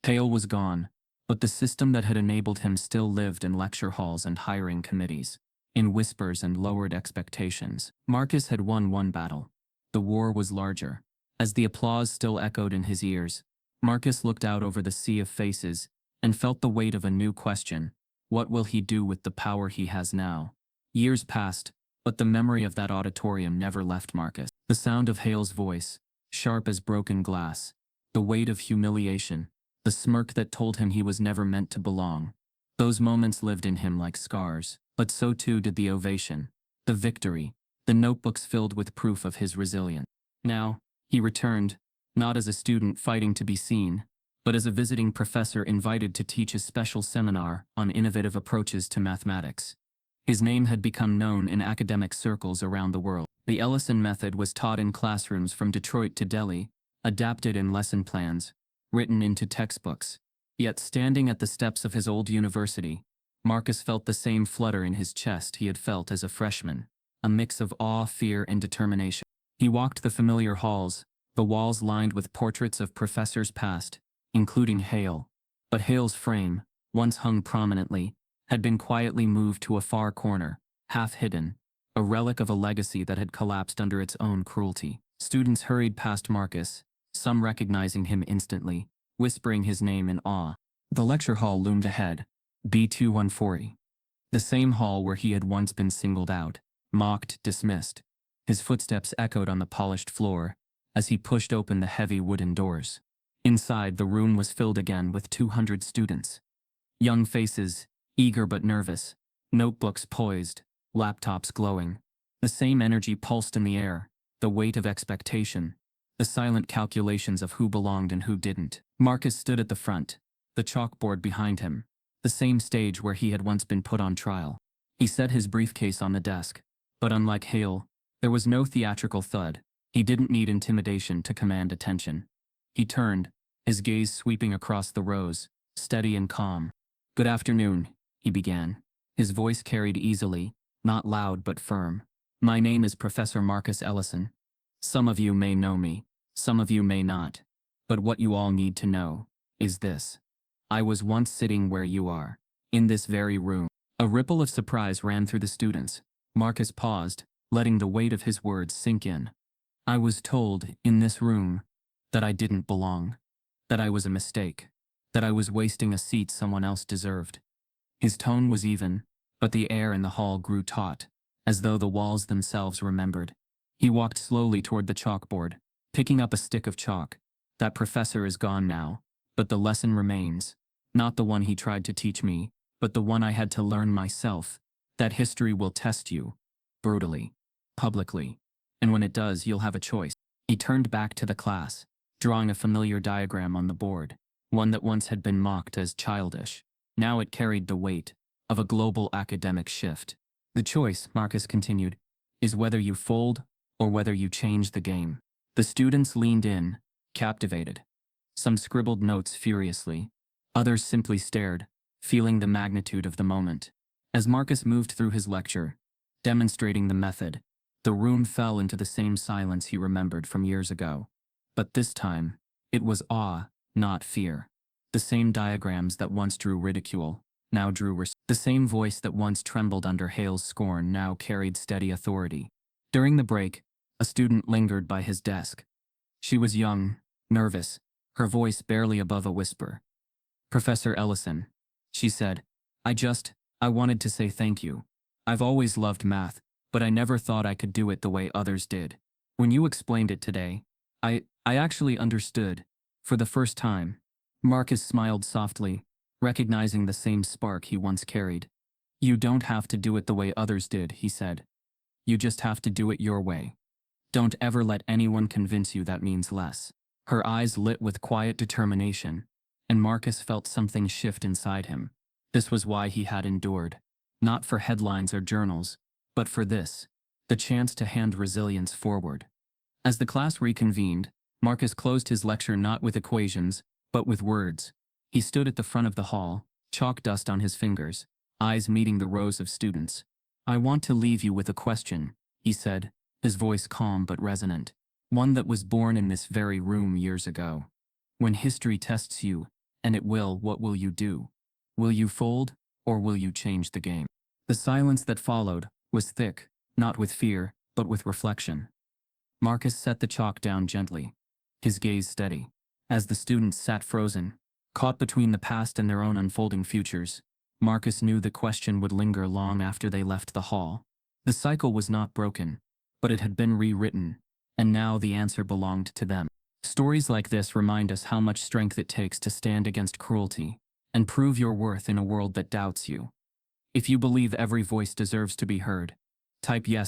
Speaker 1: Hale was gone, but the system that had enabled him still lived in lecture halls and hiring committees, in whispers and lowered expectations. Marcus had won one battle. The war was larger. As the applause still echoed in his ears, Marcus looked out over the sea of faces and felt the weight of a new question. What will he do with the power he has now? Years passed, but the memory of that auditorium never left Marcus. The sound of Hale's voice, sharp as broken glass, the weight of humiliation, the smirk that told him he was never meant to belong. Those moments lived in him like scars, but so too did the ovation, the victory, the notebooks filled with proof of his resilience. Now, he returned, not as a student fighting to be seen, but as a visiting professor invited to teach a special seminar on innovative approaches to mathematics. His name had become known in academic circles around the world. The Ellison method was taught in classrooms from Detroit to Delhi, adapted in lesson plans, written into textbooks. Yet standing at the steps of his old university, Marcus felt the same flutter in his chest he had felt as a freshman, a mix of awe, fear, and determination. He walked the familiar halls, the walls lined with portraits of professors past, including Hale. But Hale's frame, once hung prominently, had been quietly moved to a far corner, half hidden, a relic of a legacy that had collapsed under its own cruelty. Students hurried past Marcus, some recognizing him instantly, whispering his name in awe. The lecture hall loomed ahead, B2140. The same hall where he had once been singled out, mocked, dismissed. His footsteps echoed on the polished floor as he pushed open the heavy wooden doors. Inside, the room was filled again with 200 students. Young faces, eager but nervous, notebooks poised, laptops glowing. The same energy pulsed in the air, the weight of expectation, the silent calculations of who belonged and who didn't. Marcus stood at the front, the chalkboard behind him, the same stage where he had once been put on trial. He set his briefcase on the desk, but unlike Hale, there was no theatrical thud. He didn't need intimidation to command attention. He turned, his gaze sweeping across the rows, steady and calm. "Good afternoon," he began. His voice carried easily, not loud but firm. "My name is Professor Marcus Ellison. Some of you may know me, some of you may not. But what you all need to know is this. I was once sitting where you are, in this very room." A ripple of surprise ran through the students. Marcus paused, letting the weight of his words sink in. "I was told, in this room, that I didn't belong, that I was a mistake, that I was wasting a seat someone else deserved." His tone was even, but the air in the hall grew taut, as though the walls themselves remembered. He walked slowly toward the chalkboard, picking up a stick of chalk. "That professor is gone now, but the lesson remains. Not the one he tried to teach me, but the one I had to learn myself. That history will test you, brutally, publicly. And when it does, you'll have a choice." He turned back to the class, drawing a familiar diagram on the board, one that once had been mocked as childish. Now it carried the weight of a global academic shift. "The choice," Marcus continued, "is whether you fold or whether you change the game." The students leaned in, captivated. Some scribbled notes furiously. Others simply stared, feeling the magnitude of the moment. As Marcus moved through his lecture, demonstrating the method, the room fell into the same silence he remembered from years ago. But this time, it was awe, not fear. The same diagrams that once drew ridicule, now drew respect. The same voice that once trembled under Hale's scorn now carried steady authority. During the break, a student lingered by his desk. She was young, nervous, her voice barely above a whisper. "Professor Ellison," she said, I wanted to say thank you. I've always loved math, but I never thought I could do it the way others did. When you explained it today, I actually understood, for the first time." Marcus smiled softly, recognizing the same spark he once carried. "You don't have to do it the way others did," he said. "You just have to do it your way. Don't ever let anyone convince you that means less." Her eyes lit with quiet determination, and Marcus felt something shift inside him. This was why he had endured. Not for headlines or journals, but for this, the chance to hand resilience forward. As the class reconvened, Marcus closed his lecture not with equations, but with words. He stood at the front of the hall, chalk dust on his fingers, eyes meeting the rows of students. "I want to leave you with a question," he said, his voice calm but resonant. "One that was born in this very room years ago. When history tests you, and it will, what will you do? Will you fold, or will you change the game?" The silence that followed was thick, not with fear, but with reflection. Marcus set the chalk down gently, his gaze steady. As the students sat frozen, caught between the past and their own unfolding futures, Marcus knew the question would linger long after they left the hall. The cycle was not broken, but it had been rewritten, and now the answer belonged to them. Stories like this remind us how much strength it takes to stand against cruelty and prove your worth in a world that doubts you. If you believe every voice deserves to be heard, type yes.